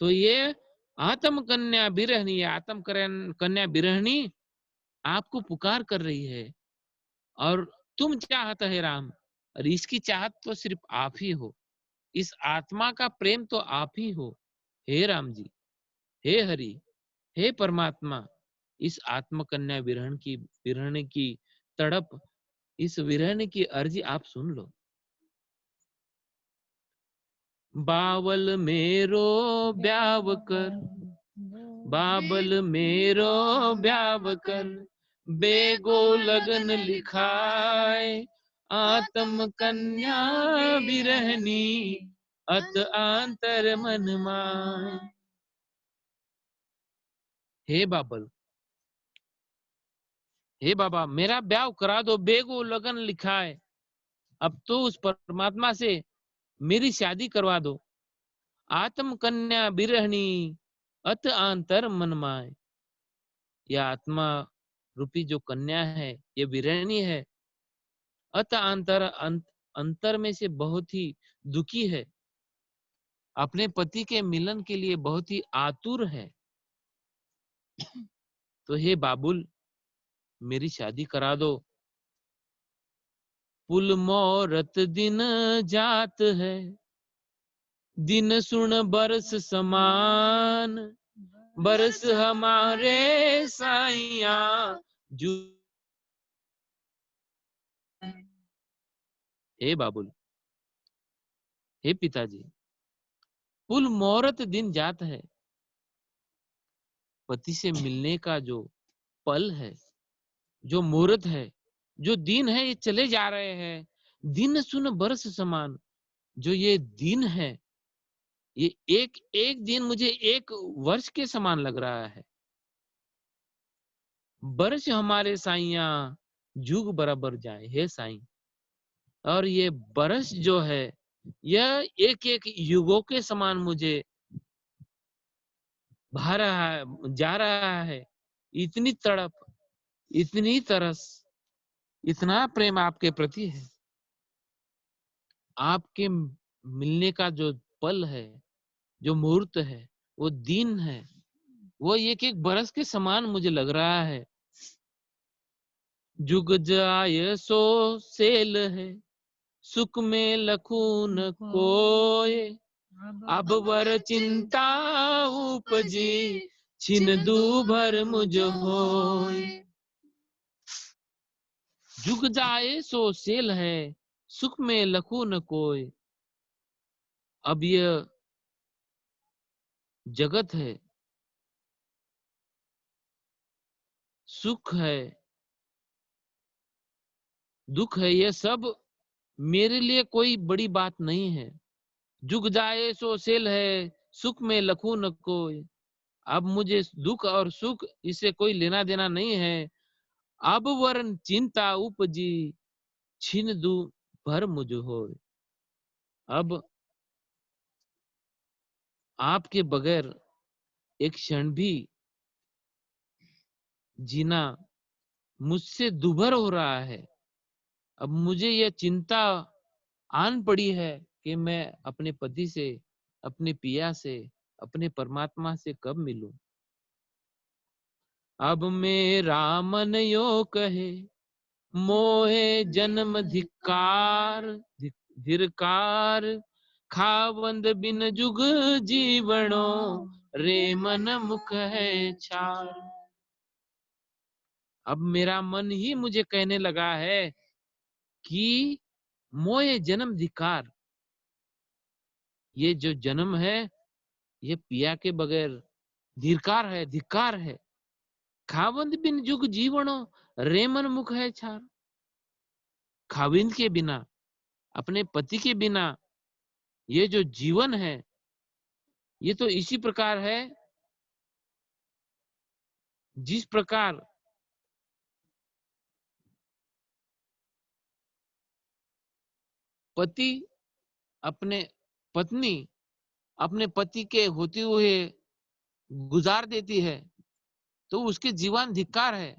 तो ये आत्म कन्या बिरहनी, आत्म कन्या बिरहनी आपको पुकार कर रही है, और तुम चाहत है राम, और इसकी चाहत तो सिर्फ आप ही हो, इस आत्मा का प्रेम तो आप ही हो। हे राम जी, हे हरि, हे परमात्मा, इस आत्म कन्या विरहण की तड़प, इस विरहण की अर्जी आप सुन लो। बावल मेरो ब्याव कर, बाबल मेरो ब्याव कर, बेगो लगन लिखाए, आत्म कन्या बिरहनी, अत आंतर मन माय। हे बाबल, हे बाबा, मेरा ब्याह करा दो, बेगो लगन लिखाए, अब तो उस परमात्मा से मेरी शादी करवा दो। आत्म कन्या बिरहनी, अत आंतर मन माय। यह आत्मा रूपी जो कन्या है, ये विरहणी है, अत अंतर में से बहुत ही दुखी है, अपने पति के मिलन के लिए बहुत ही आतुर है। तो हे बाबुल, मेरी शादी करा दो। पुल मोरत दिन जात है, दिन सुन बरस समान, बरस हमारे साइया जू। हे बाबुल, हे पिताजी, पुल मोहरत दिन जात है, पति से मिलने का जो पल है, जो मुहूर्त है, जो दिन है, ये चले जा रहे हैं। दिन सुन बरस समान, जो ये दिन है, ये एक एक दिन मुझे एक वर्ष के समान लग रहा है। बरस हमारे साइया जुग बराबर जाए, हे साईं। और ये बरस जो है, यह एक एक युगों के समान मुझे भा रहा है, जा रहा है। इतनी तड़प, इतनी तरस, इतना प्रेम आपके प्रति है। आपके मिलने का जो पल है, जो मुहूर्त है, वो दिन है, वो एक एक बरस के समान मुझे लग रहा है। जुग जाय सो सेल है, सुख में लखून कोय, अब वर चिंता उपजी, छिन दूभर मुझ होय। जुग जाए सो सेल है, सुख में लखू न कोय। अब यह जगत है, सुख है, दुख है, यह सब मेरे लिए कोई बड़ी बात नहीं है। जुग जाए सो सेल है, सुख में लखू न कोय। अब मुझे दुख और सुख, इससे कोई लेना देना नहीं है। अब वरन चिंता उपजी, छिन दू भर मुझ होय। अब आपके बगैर एक क्षण भी जीना मुझसे दुभर हो रहा है। अब मुझे यह चिंता आन पड़ी है कि मैं अपने पति से, अपने पिया से, अपने परमात्मा से कब मिलूं। अब मेरा मन यो कहे, मोहे जन्म धिक्कार, धिरकार, खावंद बिन जुग जीवनो, रे मन मुख है छार। अब मेरा मन ही मुझे कहने लगा है कि मोहे जन्म धिक्कार, ये जो जन्म है, ये पिया के बगैर धिक्कार है, धिक्कार है। खावंद बिन जुग जीवनो रेमन मुख है छार। खाविंद के बिना, अपने पति के बिना ये जो जीवन है, ये तो इसी प्रकार है जिस प्रकार पति अपने पत्नी अपने पति के होते हुए गुजार देती है तो उसके जीवन धिक्कार है।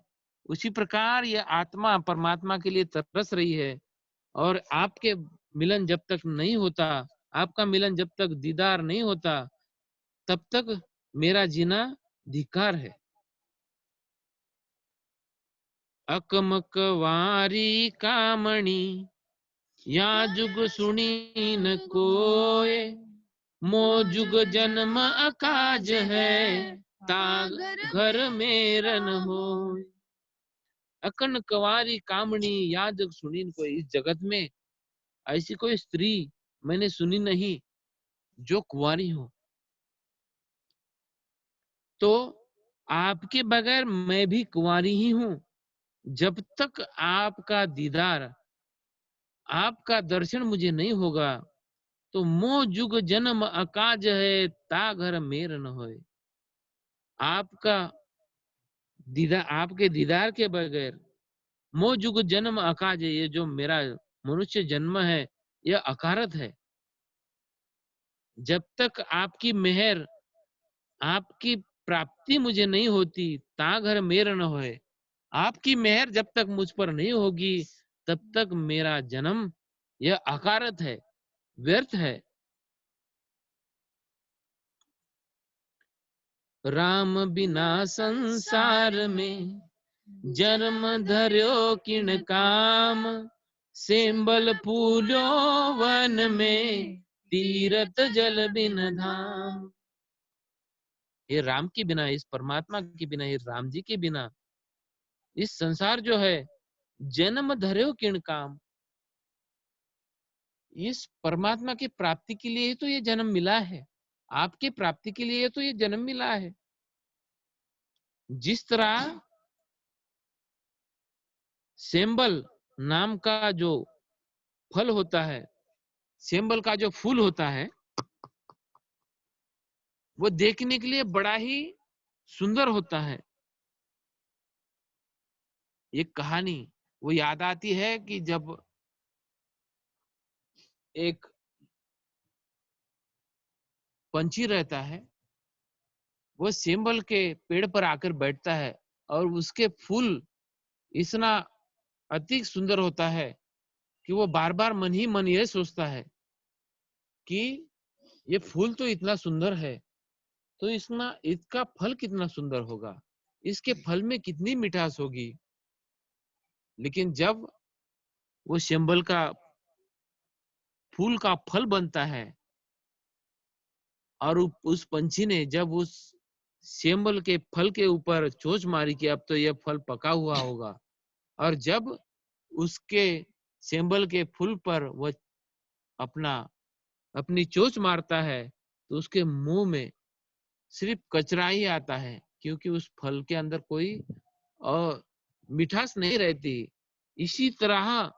उसी प्रकार यह आत्मा परमात्मा के लिए तरस रही है। और आपके मिलन जब तक नहीं होता, आपका मिलन जब तक दीदार नहीं होता, तब तक मेरा जीना धिक्कार है। अकमक वारी कामणी या जुग सुनी न कोय, मो जुग जन्म अकाज है, ताग घर मेरन होय। अकन कवारी कामणी या जग सुनी न कोय। इस जगत में ऐसी कोई स्त्री मैंने सुनी नहीं जो कुंवारी हो। तो आपके बगैर मैं भी कुंवारी ही हूं। जब तक आपका दीदार, आपका दर्शन मुझे नहीं होगा तो मो जुग जन्म अकाज है, ता घर मेर न होए। आपका दीदार, आपके दीदार के बगैर मो जुग जन्म अकाज है। ये जो मेरा मनुष्य जन्म है यह अकारत है। जब तक आपकी मेहर, आपकी प्राप्ति मुझे नहीं होती, ता घर मेर न होए। आपकी मेहर जब तक मुझ पर नहीं होगी तब तक मेरा जन्म यह अकारत है, व्यर्थ है। राम बिना संसार में जन्म धर्यो किण काम, सेंबल फूलो वन में तीरथ जल बिन धाम। ये राम के बिना, इस परमात्मा के बिना, ये राम जी के बिना इस संसार जो है जन्म धर्यो किण काम। इस परमात्मा की प्राप्ति के लिए तो ये जन्म मिला है, आपकी प्राप्ति के लिए तो ये जन्म मिला है। जिस तरह सेंबल नाम का जो फल होता है, सेंबल का जो फूल होता है, वो देखने के लिए बड़ा ही सुंदर होता है। ये कहानी वो याद आती है कि जब एक पंछी रहता है, वो सेंबल के पेड़ पर आकर बैठता है और उसके फूल इतना अति सुंदर होता है कि वो बार बार मन ही मन यह सोचता है कि ये फूल तो इतना सुंदर है, तो इसका फल कितना सुंदर होगा, इसके फल में कितनी मिठास होगी। लेकिन जब वो सेंबल का फूल का फल बनता है और उस पंछी ने जब उस सेंबल के फल के ऊपर चोंच मारी कि अब तो यह फल पका हुआ होगा, और जब उसके सेंबल के फूल पर वह अपनी चोंच मारता है तो उसके मुंह में सिर्फ कचरा ही आता है, क्योंकि उस फल के अंदर कोई मिठास नहीं रहती। इसी तरह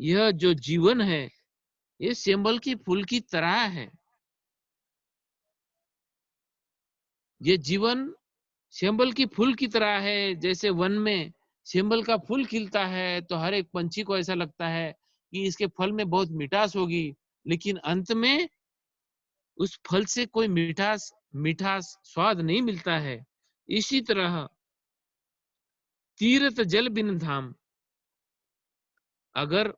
यह जो जीवन है ये सेंबल की फूल की तरह है। ये जीवन सेंबल की फूल की तरह है। जैसे वन में सेंबल का फूल खिलता है तो हर एक पंछी को ऐसा लगता है कि इसके फल में बहुत मिठास होगी, लेकिन अंत में उस फल से कोई मिठास स्वाद नहीं मिलता है। इसी तरह तीरथ जल बिन धाम, अगर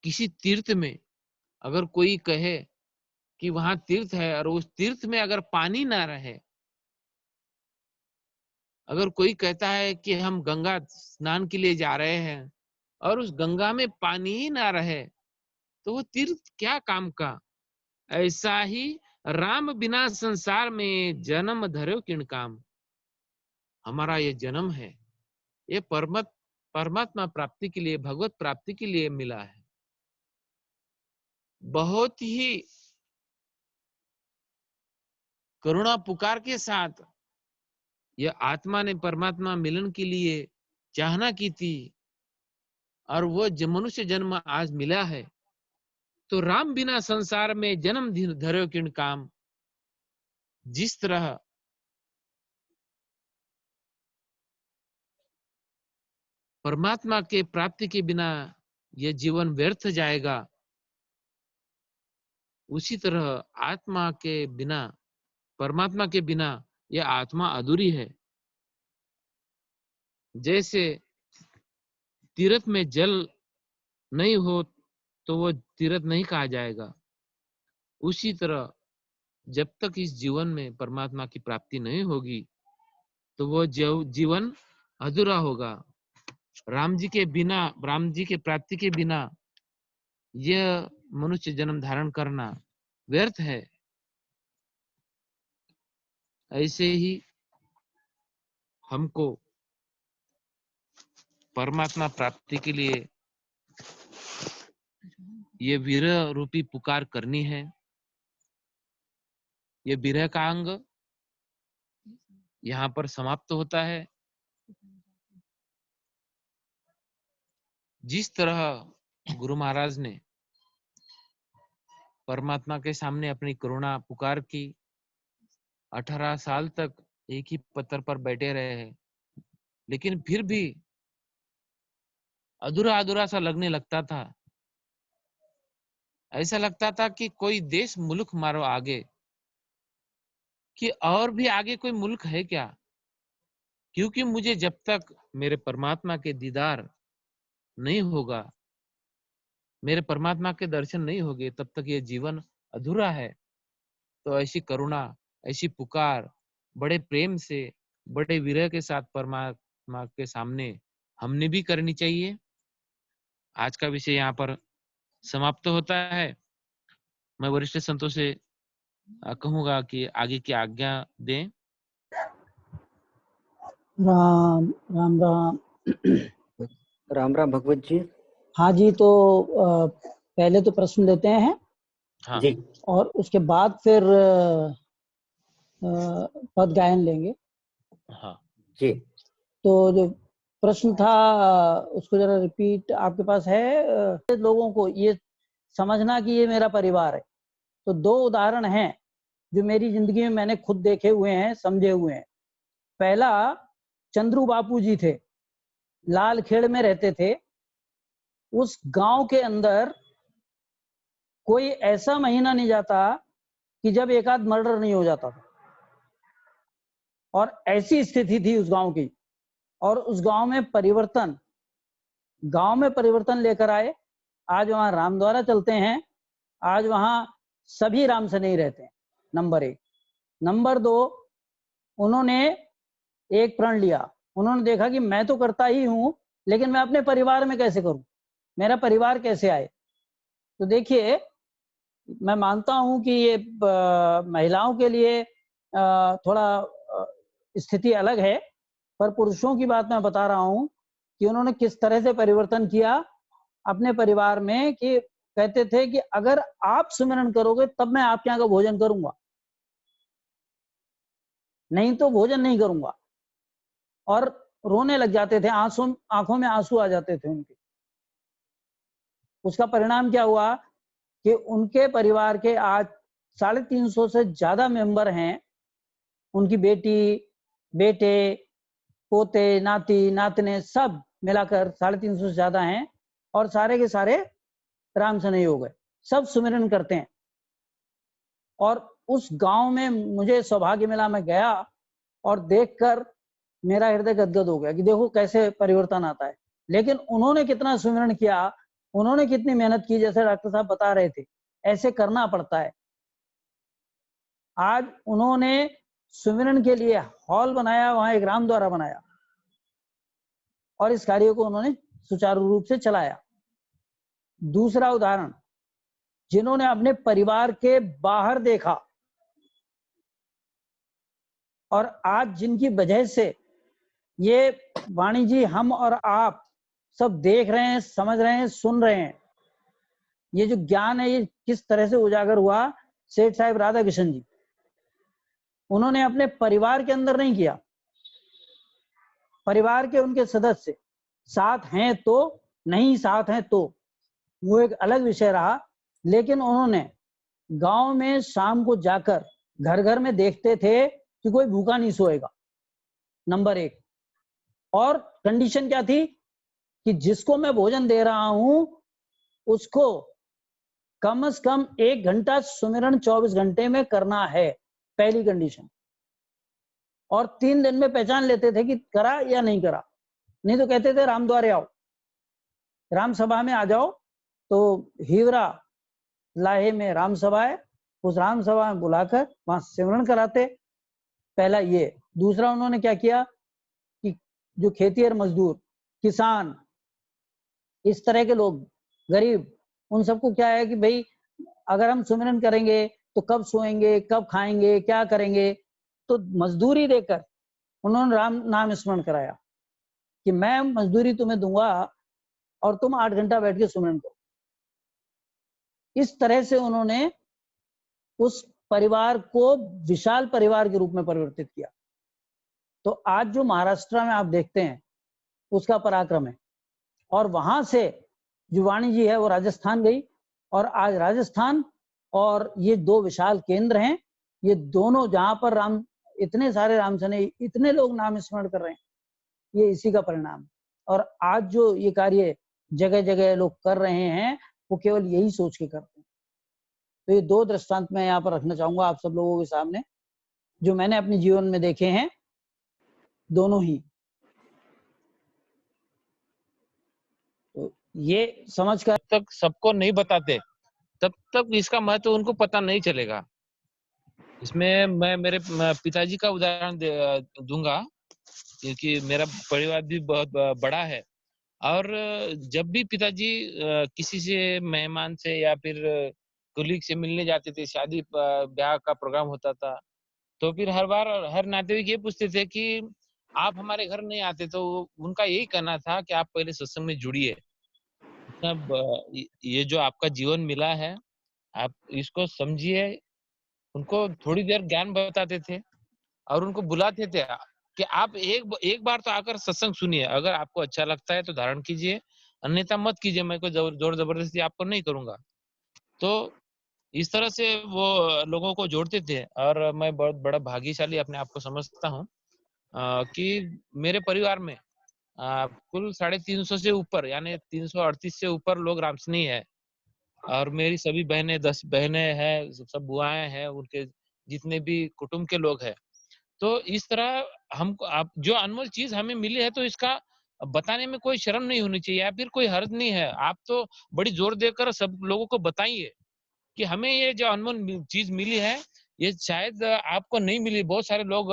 किसी तीर्थ में अगर कोई कहे कि वहां तीर्थ है और उस तीर्थ में अगर पानी ना रहे, अगर कोई कहता है कि हम गंगा स्नान के लिए जा रहे हैं और उस गंगा में पानी ही ना रहे, तो वो तीर्थ क्या काम का। ऐसा ही राम बिना संसार में जन्म धर्यो किण काम। हमारा ये जन्म है, ये परमात्मा प्राप्ति के लिए, भगवत प्राप्ति के लिए मिला है। बहुत ही करुणा पुकार के साथ यह आत्मा ने परमात्मा मिलन के लिए चाहना की थी और वो मनुष्य जन्म आज मिला है, तो राम बिना संसार में जन्म धर्यो किण काम। जिस तरह परमात्मा के प्राप्ति के बिना यह जीवन व्यर्थ जाएगा, उसी तरह आत्मा के बिना, परमात्मा के बिना यह आत्मा अधूरी है। जैसे तीर्थ में जल नहीं हो तो वो तीर्थ नहीं कहा जाएगा, उसी तरह जब तक इस जीवन में परमात्मा की प्राप्ति नहीं होगी तो वो जीवन अधूरा होगा। राम जी के बिना, राम जी के प्राप्ति के बिना यह मनुष्य जन्म धारण करना व्यर्थ है। ऐसे ही हमको परमात्मा प्राप्ति के लिए ये विरह रूपी पुकार करनी है। ये विरह का अंग यहाँ पर समाप्त होता है। जिस तरह गुरु महाराज ने परमात्मा के सामने अपनी करुणा पुकार की, 18 साल तक एक ही पत्थर पर बैठे रहे हैं, लेकिन फिर भी अधूरा अधूरा सा लगने लगता था। ऐसा लगता था कि कोई देश मुल्क मारो आगे, कि और भी आगे कोई मुल्क है क्या, क्योंकि मुझे जब तक मेरे परमात्मा के दीदार नहीं होगा, मेरे परमात्मा के दर्शन नहीं होंगे, तब तक ये जीवन अधूरा है। तो ऐसी करुणा, ऐसी पुकार बड़े प्रेम से, बड़े विरह के साथ परमात्मा के सामने हमने भी करनी चाहिए। आज का विषय यहाँ पर समाप्त होता है। मैं वरिष्ठ संतों से कहूंगा कि आगे की आज्ञा दें। राम राम राम राम राम भगवत जी। हाँ जी, तो पहले तो प्रश्न लेते हैं। हाँ जी और उसके बाद फिर पद गायन लेंगे। हाँ जी। तो जो प्रश्न था उसको जरा रिपीट आपके पास है। लोगों को ये समझना कि ये मेरा परिवार है। तो 2 उदाहरण हैं जो मेरी जिंदगी में मैंने खुद देखे हुए हैं, समझे हुए हैं। पहला, चंद्रू बापू जी थे, लालखेड़ में रहते थे। उस गांव के अंदर कोई ऐसा महीना नहीं जाता कि जब एक आध मर्डर नहीं हो जाता था, और ऐसी स्थिति थी उस गांव की। और उस गांव में परिवर्तन लेकर आए। आज वहां राम द्वारा चलते हैं। आज वहां सभी राम से नहीं रहते हैं, नंबर 1। नंबर 2, उन्होंने एक प्रण लिया। उन्होंने देखा कि मैं तो करता ही हूं, लेकिन मैं अपने परिवार में कैसे करूं, मेरा परिवार कैसे आए। तो देखिए, मैं मानता हूं कि ये महिलाओं के लिए थोड़ा स्थिति अलग है, पर पुरुषों की बात मैं बता रहा हूं कि उन्होंने किस तरह से परिवर्तन किया अपने परिवार में। कि कहते थे कि अगर आप सुमिरन करोगे तब मैं आपके यहाँ का भोजन करूंगा, नहीं तो भोजन नहीं करूंगा। और रोने लग जाते थे, आंखों में आंसू आ जाते थे उनके। उसका परिणाम क्या हुआ कि उनके परिवार के आज 350 से ज्यादा मेंबर हैं। उनकी बेटी, बेटे, पोते, नाती, नातने सब मिलाकर 350 से ज्यादा हैं, और सारे के सारे राम से नहीं हो गए, सब सुमिरन करते हैं। और उस गांव में मुझे सौभाग्य मिला, मैं गया और देखकर मेरा हृदय गदगद हो गया कि देखो कैसे परिवर्तन आता है। लेकिन उन्होंने कितना सुमिरन किया, उन्होंने कितनी मेहनत की, जैसे डॉक्टर साहब बता रहे थे, ऐसे करना पड़ता है। आज उन्होंने सुमिरन के लिए हॉल बनाया, वहां एक राम द्वारा बनाया, और इस कार्य को उन्होंने सुचारू रूप से चलाया। दूसरा उदाहरण, जिन्होंने अपने परिवार के बाहर देखा, और आज जिनकी वजह से ये वाणी जी, हम और आप सब देख रहे हैं, समझ रहे हैं, सुन रहे हैं, ये जो ज्ञान है ये किस तरह से उजागर हुआ। सेठ साहिब राधा किशन जी, उन्होंने अपने परिवार के अंदर नहीं किया, परिवार के उनके सदस्य साथ हैं तो, नहीं साथ हैं तो, वो एक अलग विषय रहा। लेकिन उन्होंने गांव में शाम को जाकर घर घर में देखते थे कि कोई भूखा नहीं सोएगा, नंबर 1। और कंडीशन क्या थी कि जिसको मैं भोजन दे रहा हूं उसको कम से कम 1 घंटा सुमिरन 24 घंटे में करना है, पहली कंडीशन। और 3 दिन में पहचान लेते थे कि करा या नहीं करा। नहीं तो कहते थे राम द्वारे आओ, राम सभा में आ जाओ। तो हिवरा लाहे में राम सभा है, उस राम सभा में बुलाकर वहां सिमरन कराते। पहला ये। दूसरा उन्होंने क्या किया कि जो खेतीहर मजदूर, किसान, इस तरह के लोग, गरीब, उन सबको क्या है कि भाई अगर हम सुमिरन करेंगे तो कब सोएंगे, कब खाएंगे, क्या करेंगे। तो मजदूरी देकर उन्होंने राम नाम स्मरण कराया कि मैं मजदूरी तुम्हें दूंगा और तुम 8 घंटा बैठ के सुमिरन करो। इस तरह से उन्होंने उस परिवार को विशाल परिवार के रूप में परिवर्तित किया। तो आज जो महाराष्ट्र में आप देखते हैं उसका पराक्रम है। और वहां से जो वाणी जी है वो राजस्थान गई, और आज राजस्थान और ये 2 विशाल केंद्र हैं, ये दोनों जहां पर राम, इतने सारे राम सने, इतने लोग नाम स्मरण कर रहे हैं, ये इसी का परिणाम है। और आज जो ये कार्य जगह जगह लोग कर रहे हैं वो केवल यही सोच के करते हैं। तो ये 2 दृष्टांत मैं यहाँ पर रखना चाहूंगा आप सब लोगों के सामने, जो मैंने अपने जीवन में देखे हैं, दोनों ही। तो ये समझ कर जब तक सबको नहीं बताते तब तक इसका महत्व उनको पता नहीं चलेगा। इसमें मैं मेरे पिताजी का उदाहरण दूंगा, क्योंकि मेरा परिवार भी बहुत बड़ा है। और जब भी पिताजी किसी से, मेहमान से या फिर कुलीग से मिलने जाते थे, शादी ब्याह का प्रोग्राम होता था, तो फिर हर बार हर नातेवाईक ये पूछते थे कि आप हमारे घर नहीं आते। तो उनका यही कहना था कि आप पहले सत्संग में जुड़िए। मतलब ये जो आपका जीवन मिला है, आप इसको समझिए। उनको थोड़ी देर ज्ञान बताते थे और उनको बुलाते थे कि आप एक बार तो आकर सत्संग सुनिए, अगर आपको अच्छा लगता है तो धारण कीजिए, अन्यथा मत कीजिए, मैं कोई जोर जबरदस्ती आपको नहीं करूंगा। तो इस तरह से वो लोगों को जोड़ते थे। और मैं बहुत बड़ा भाग्यशाली अपने आप को समझता हूँ कि मेरे परिवार में कुल 350 से ऊपर, यानी 338 से ऊपर लोग रामसनी है। और मेरी सभी बहनें, 10 बहनें हैं, सब बुआएं हैं, उनके जितने भी कुटुंब के लोग हैं। तो इस तरह हमको आप जो अनमोल चीज हमें मिली है, तो इसका बताने में कोई शर्म नहीं होनी चाहिए या फिर कोई हर्ज नहीं है। आप तो बड़ी जोर देकर सब लोगों को बताइए कि हमें ये जो अनमोल चीज मिली है, ये शायद आपको नहीं मिली। बहुत सारे लोग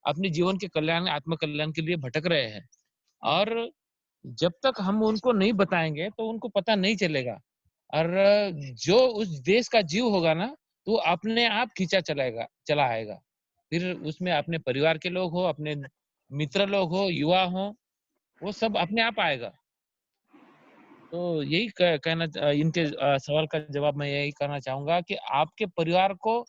अपने जीवन के कल्याण, आत्म कल्याण के लिए भटक रहे हैं, और जब तक हम उनको नहीं बताएंगे तो उनको पता नहीं चलेगा। और जो उस देश का जीव होगा ना, तो अपने आप खींचा चला आएगा। फिर उसमें अपने परिवार के लोग हो, अपने मित्र लोग हो, युवा हो, वो सब अपने आप आएगा। तो यही कहना, इनके सवाल का जवाब मैं यही करना चाहूंगा कि आपके परिवार को,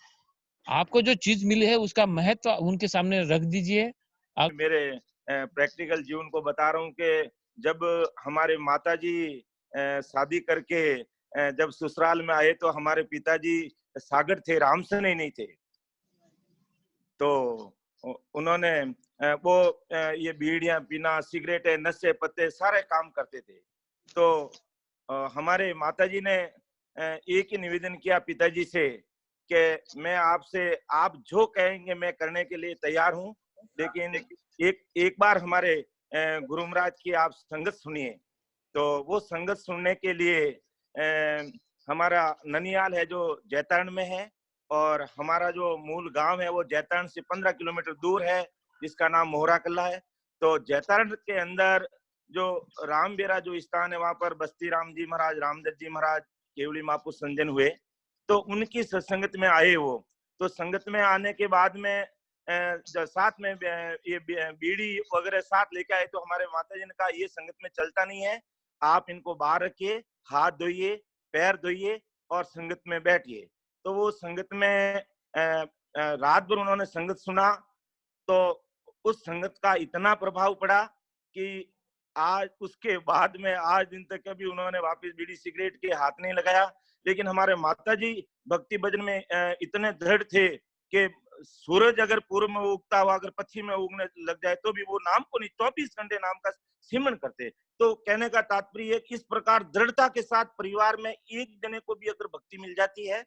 आपको जो चीज मिली है उसका महत्व उनके सामने रख दीजिए। मेरे प्रैक्टिकल जीवन को बता रहा हूँ कि जब हमारे माताजी शादी करके जब ससुराल में आए तो हमारे पिताजी सागर थे, रामसने नहीं थे। तो उन्होंने वो ये बीड़ियां पीना, सिगरेट, नशे पत्ते सारे काम करते थे। तो हमारे माताजी ने एक ही निवेदन किया पिताजी से कि मैं आपसे, आप जो कहेंगे मैं करने के लिए तैयार हूँ, लेकिन एक बार हमारे गुरु महाराज की आप संगत सुनिए। तो वो संगत सुनने के लिए हमारा ननियाल है जो जैतारण में है, और हमारा जो मूल गांव है वो जैतारण से 15 किलोमीटर दूर है, जिसका नाम मोहरा कल्ला है। तो जैतारण के अंदर जो रामबेरा जो स्थान है, वहां पर बस्ती राम जी महाराज, रामदत्त जी महाराज, केवली मापू संजन हुए। तो उनकी सत्संगत में आए वो। तो संगत में आने के बाद में साथ में ये बीड़ी वगैरह साथ लेके आए। तो हमारे माताजी ने कहा ये संगत में चलता नहीं है, आप इनको बाहर रखिए, हाथ धोइए, पैर धोइए और संगत में बैठिए। तो वो संगत में रात भर उन्होंने संगत सुना। तो उस संगत का इतना प्रभाव पड़ा कि आज उसके बाद में आज दिन तक कभी उन्होंने वापस बीड़ी सिगरेट के हाथ नहीं लगाया। लेकिन हमारे माता जी भक्ति भजन में इतने दृढ़ थे कि सूरज अगर पूर्व में उगता हुआ अगर पश्चिम में उगने लग जाए तो भी वो नाम को नहीं 24 घंटे नाम का सिमरन करते। तो कहने का तात्पर्य है कि इस प्रकार दृढ़ता के साथ परिवार में एक जने को भी अगर भक्ति मिल जाती है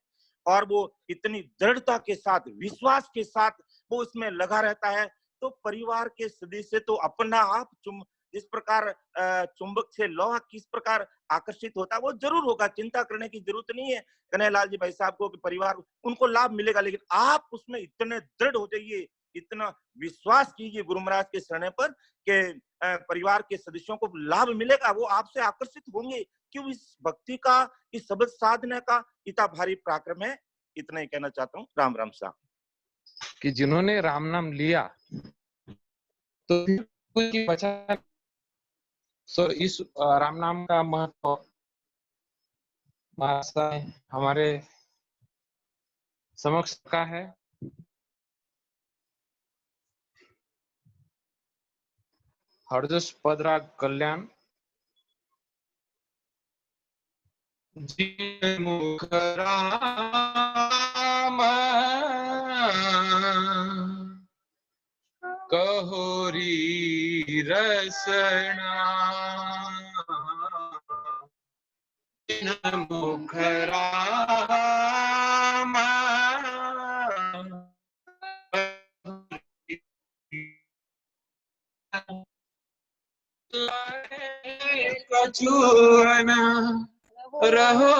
और वो इतनी दृढ़ता के साथ विश्वास के साथ वो उसमें लगा रहता है, तो परिवार के सदस्य तो अपना आप जिस प्रकार चुंबक से लोहा किस प्रकार आकर्षित होता है वो जरूर होगा। चिंता करने की जरूरत नहीं है कन्हैयालाल जी भाई साहब को कि परिवार उनको लाभ मिलेगा, लेकिन आप उसमें इतने दृढ़ हो जाइए, इतना विश्वास कीजिए गुरु महाराज के शरण पर कि परिवार के सदस्यों को लाभ मिलेगा, वो आपसे आकर्षित होंगे। क्यों इस भक्ति का, इस शब्द साधना का इतना भारी पराक्रम है। इतना ही कहना चाहता हूँ। राम राम साहब। कि जिन्होंने राम नाम लिया तो उनकी पहचान, इस राम नाम का महत्व हमारे समक्ष का है। हरजस पदराग कल्याण मुख राम कहोरी रसना, मुख राम कछुअन रहो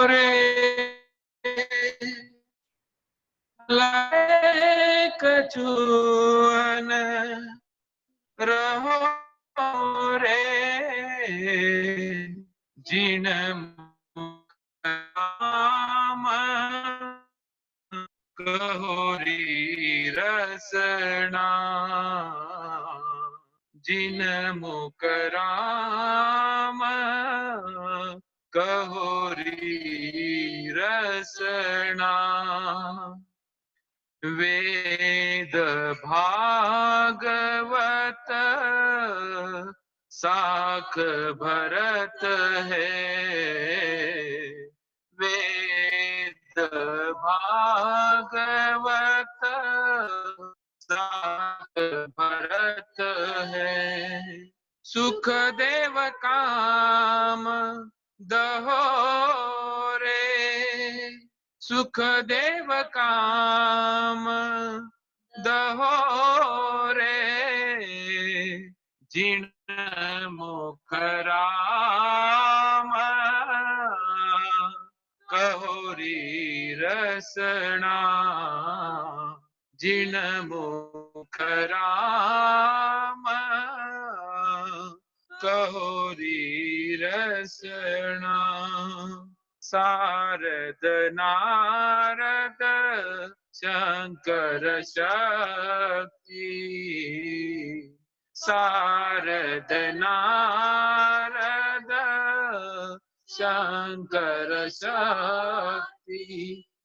रे, कछुअन रहो रे, जिन मुख राम कहोरी रसना, जिन मुख राम कहोरी रसना। वेद भागवत साख भरत है, वेद भागवत साख भरत है, सुख देव काम दहो रे, सुख देव काम दहो रे, जिन मुख राम कहोरी रसना, जिन मुख राम कहोरी रसना। शारद नारद शंकर शक्ति, शारद नारद शंकर शक्ति,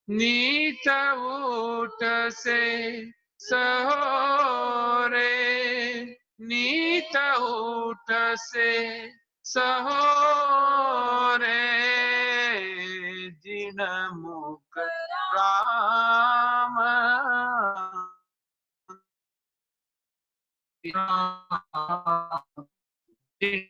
नीत ऊट से सहोरे, नीत ऊट से सहोरे, जिन मुख राम जिन